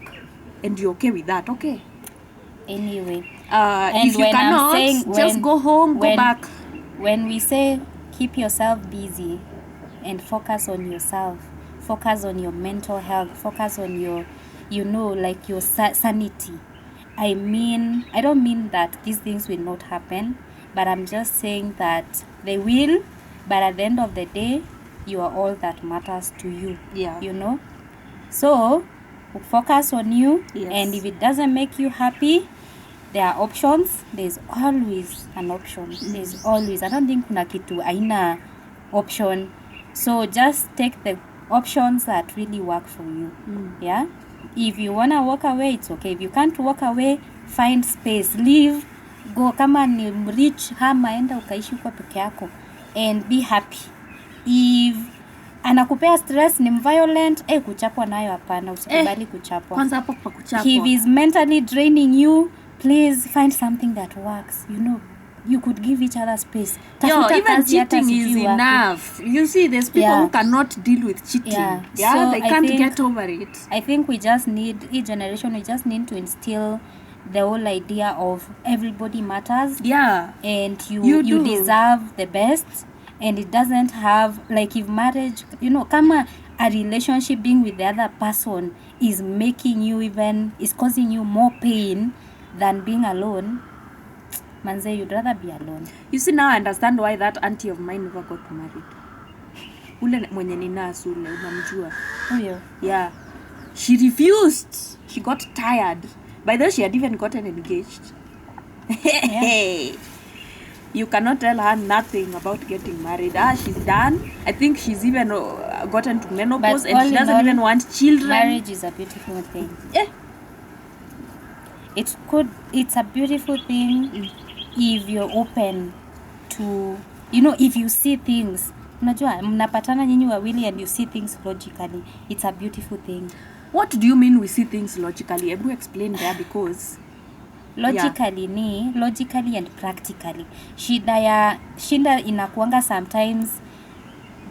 [SPEAKER 1] and you're okay with that, okay.
[SPEAKER 2] Anyway,
[SPEAKER 1] if you cannot, just go home, go back.
[SPEAKER 2] When we say keep yourself busy and focus on yourself, focus on your mental health, focus on your, like your sanity. I don't mean that these things will not happen, but I'm just saying that they will, but at the end of the day, you are all that matters to you.
[SPEAKER 1] Yeah.
[SPEAKER 2] So, focus on you,
[SPEAKER 1] yes.
[SPEAKER 2] And if it doesn't make you happy, there are options. There's always an option. There's always. I don't think kuna kitu aina option. So just take the options that really work for you. Yeah. If you wanna walk away, it's okay. If you can't walk away, find space, leave, go. Kama ni rich, hama enda ukaishi huko peke yako, and be happy. If anakupea stress, ni violent, kuchapwa nayo hapana, usikubali kuchapwa.
[SPEAKER 1] Kwanza hapo pa kuchapwa.
[SPEAKER 2] If he's mentally draining you, please find something that works, you could give each other space.
[SPEAKER 1] Yo,
[SPEAKER 2] Tafuta
[SPEAKER 1] even
[SPEAKER 2] kazi hata
[SPEAKER 1] cheating is
[SPEAKER 2] sijui wapi.
[SPEAKER 1] enough. You see, there's people who cannot deal with cheating.
[SPEAKER 2] Yeah. So
[SPEAKER 1] they
[SPEAKER 2] I
[SPEAKER 1] can't
[SPEAKER 2] think-
[SPEAKER 1] get over it.
[SPEAKER 2] I think we just need, each generation, we just need to instill the whole idea of everybody matters.
[SPEAKER 1] Yeah.
[SPEAKER 2] And
[SPEAKER 1] You
[SPEAKER 2] you
[SPEAKER 1] do.
[SPEAKER 2] deserve the best, and it doesn't have, like, if marriage, you know, kama a relationship being with the other person is making you is causing you more pain than being alone, manze, you'd rather be alone.
[SPEAKER 1] You see, now I understand why that auntie of mine never got married. Ule mwenye ni nurse ule, unamjua.
[SPEAKER 2] Huyo.
[SPEAKER 1] Yeah. She refused. She got tired. By the way, she had even gotten engaged. Hey. You cannot tell her nothing about getting married. She's done. I think she's even gotten to menopause,
[SPEAKER 2] But
[SPEAKER 1] and
[SPEAKER 2] all
[SPEAKER 1] she
[SPEAKER 2] in
[SPEAKER 1] doesn't
[SPEAKER 2] all,
[SPEAKER 1] even want children.
[SPEAKER 2] Marriage is a beautiful thing.
[SPEAKER 1] Yeah.
[SPEAKER 2] It's a beautiful thing if you're open to, you know, if you see things, unajua mnapatana nyinyi wawili and you see things logically, it's a beautiful thing.
[SPEAKER 1] What do you mean we see things logically? Ebu explain there, because
[SPEAKER 2] Logically ni logically and practically. Shinda inakuanga sometimes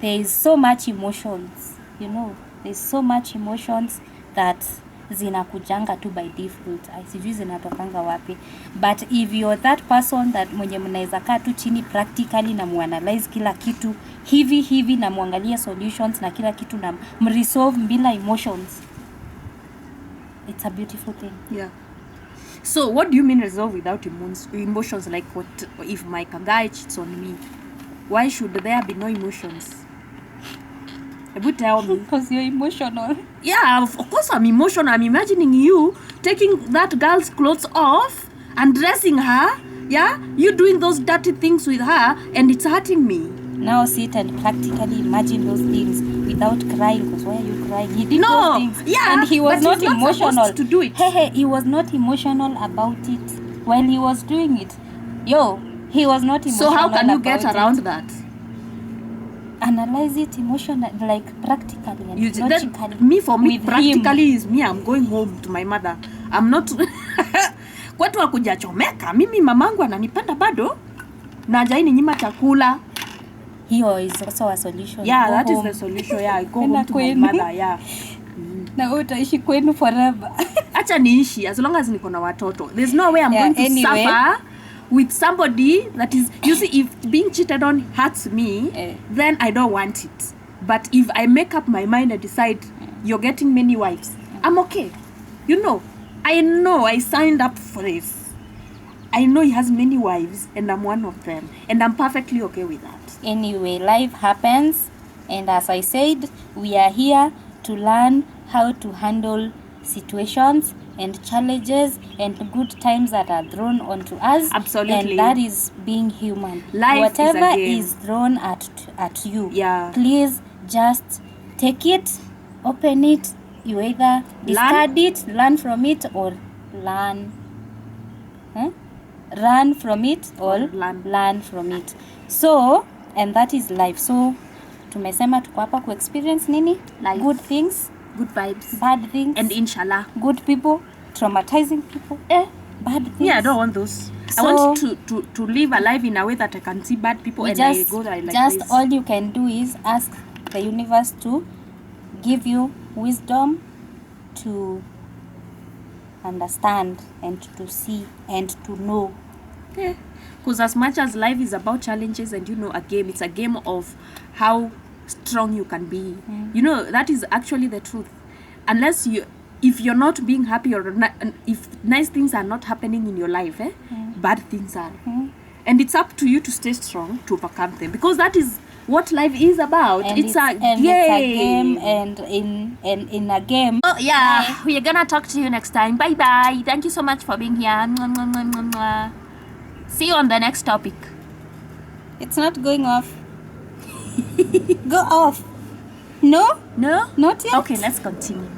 [SPEAKER 2] there is so much emotions, you know, there's so much emotions that zinakujanga tu by default. Sijui zinatokanga wapi, but if you're that person that mwenye mnaweza kaa tu chini practically na muanalyze kila kitu hivi na muangalia solutions na kila kitu na mresolve bila emotions, it's a beautiful thing.
[SPEAKER 1] yeah. So what do you mean resolve without emotions? Like, what if my guy cheats on me? Why should there be no emotions? Ebu tell me.
[SPEAKER 2] Because you're emotional.
[SPEAKER 1] Yeah, of course I'm emotional. I'm imagining you taking that girl's clothes off and dressing her. Yeah, you doing those dirty things with her, and it's hurting me.
[SPEAKER 2] Now sit and practically imagine those things without crying. Because why are you crying? He did
[SPEAKER 1] No,
[SPEAKER 2] those things.
[SPEAKER 1] yeah,
[SPEAKER 2] and he was
[SPEAKER 1] but
[SPEAKER 2] not
[SPEAKER 1] he's not
[SPEAKER 2] emotional
[SPEAKER 1] supposed to do it.
[SPEAKER 2] Hey, he was not emotional about it while he was doing it. He was not emotional.
[SPEAKER 1] So how can you get
[SPEAKER 2] about
[SPEAKER 1] around
[SPEAKER 2] it.
[SPEAKER 1] that?
[SPEAKER 2] Analyze it emotionally, like practically and logically.
[SPEAKER 1] For me,
[SPEAKER 2] with
[SPEAKER 1] practically
[SPEAKER 2] him.
[SPEAKER 1] is me. I'm going home to my mother. I'm not. Kwetu wakuja chomeka. Mimi mamangu ananipenda bado. Na hajaini nyima chakula.
[SPEAKER 2] Hiyo is also a solution.
[SPEAKER 1] Yeah,
[SPEAKER 2] Go
[SPEAKER 1] that
[SPEAKER 2] home.
[SPEAKER 1] is the solution. Yeah, I go
[SPEAKER 2] Enda
[SPEAKER 1] home to my
[SPEAKER 2] kwenu.
[SPEAKER 1] mother. Yeah.
[SPEAKER 2] Na wewe utaishi kwenu forever.
[SPEAKER 1] Acha niishi as long as niko na watoto. There's no way I'm going to
[SPEAKER 2] anyway.
[SPEAKER 1] suffer with somebody that is, you see, if being cheated on hurts me, then I don't want it. But if I make up my mind and decide you're getting many wives, I'm okay. You know I signed up for this. I know he has many wives and I'm one of them, and I'm perfectly okay with that.
[SPEAKER 2] Anyway, life happens, and as I said, we are here to learn how to handle situations and challenges and good times that are thrown onto us.
[SPEAKER 1] Absolutely.
[SPEAKER 2] And that is being human.
[SPEAKER 1] Life is a
[SPEAKER 2] Whatever
[SPEAKER 1] game.
[SPEAKER 2] is thrown at you,
[SPEAKER 1] Yeah.
[SPEAKER 2] please just take it, open it. You either discard it, learn from it, or run from it, or learn from it. So, and that is life. So tumesema tuko hapa ku experience nini?
[SPEAKER 1] Life.
[SPEAKER 2] Good things,
[SPEAKER 1] Good vibes.
[SPEAKER 2] bad things,
[SPEAKER 1] And inshallah.
[SPEAKER 2] good people, traumatizing people, bad things.
[SPEAKER 1] Yeah, I don't want those.
[SPEAKER 2] So,
[SPEAKER 1] I want to live a life in a way that I can see bad people and I go there like
[SPEAKER 2] just
[SPEAKER 1] this.
[SPEAKER 2] all you can do is ask the universe to give you wisdom to understand and to see and to know.
[SPEAKER 1] Yeah. Because as much as life is about challenges and a game, it's a game of how strong you can be. That is actually the truth. If you're not being happy, or if nice things are not happening in your life, bad things are. And it's up to you to stay strong to overcome them, because that is what life is about.
[SPEAKER 2] And
[SPEAKER 1] It's a game.
[SPEAKER 2] It's a game, and in a game.
[SPEAKER 1] Oh, yeah. We're gonna talk to you next time. Bye bye. Thank you so much for being here. Mwah, mwah, mwah, mwah, mwah. See you on the next topic.
[SPEAKER 2] It's not going off. Go off. No?
[SPEAKER 1] No?
[SPEAKER 2] Not yet.
[SPEAKER 1] Okay, let's continue.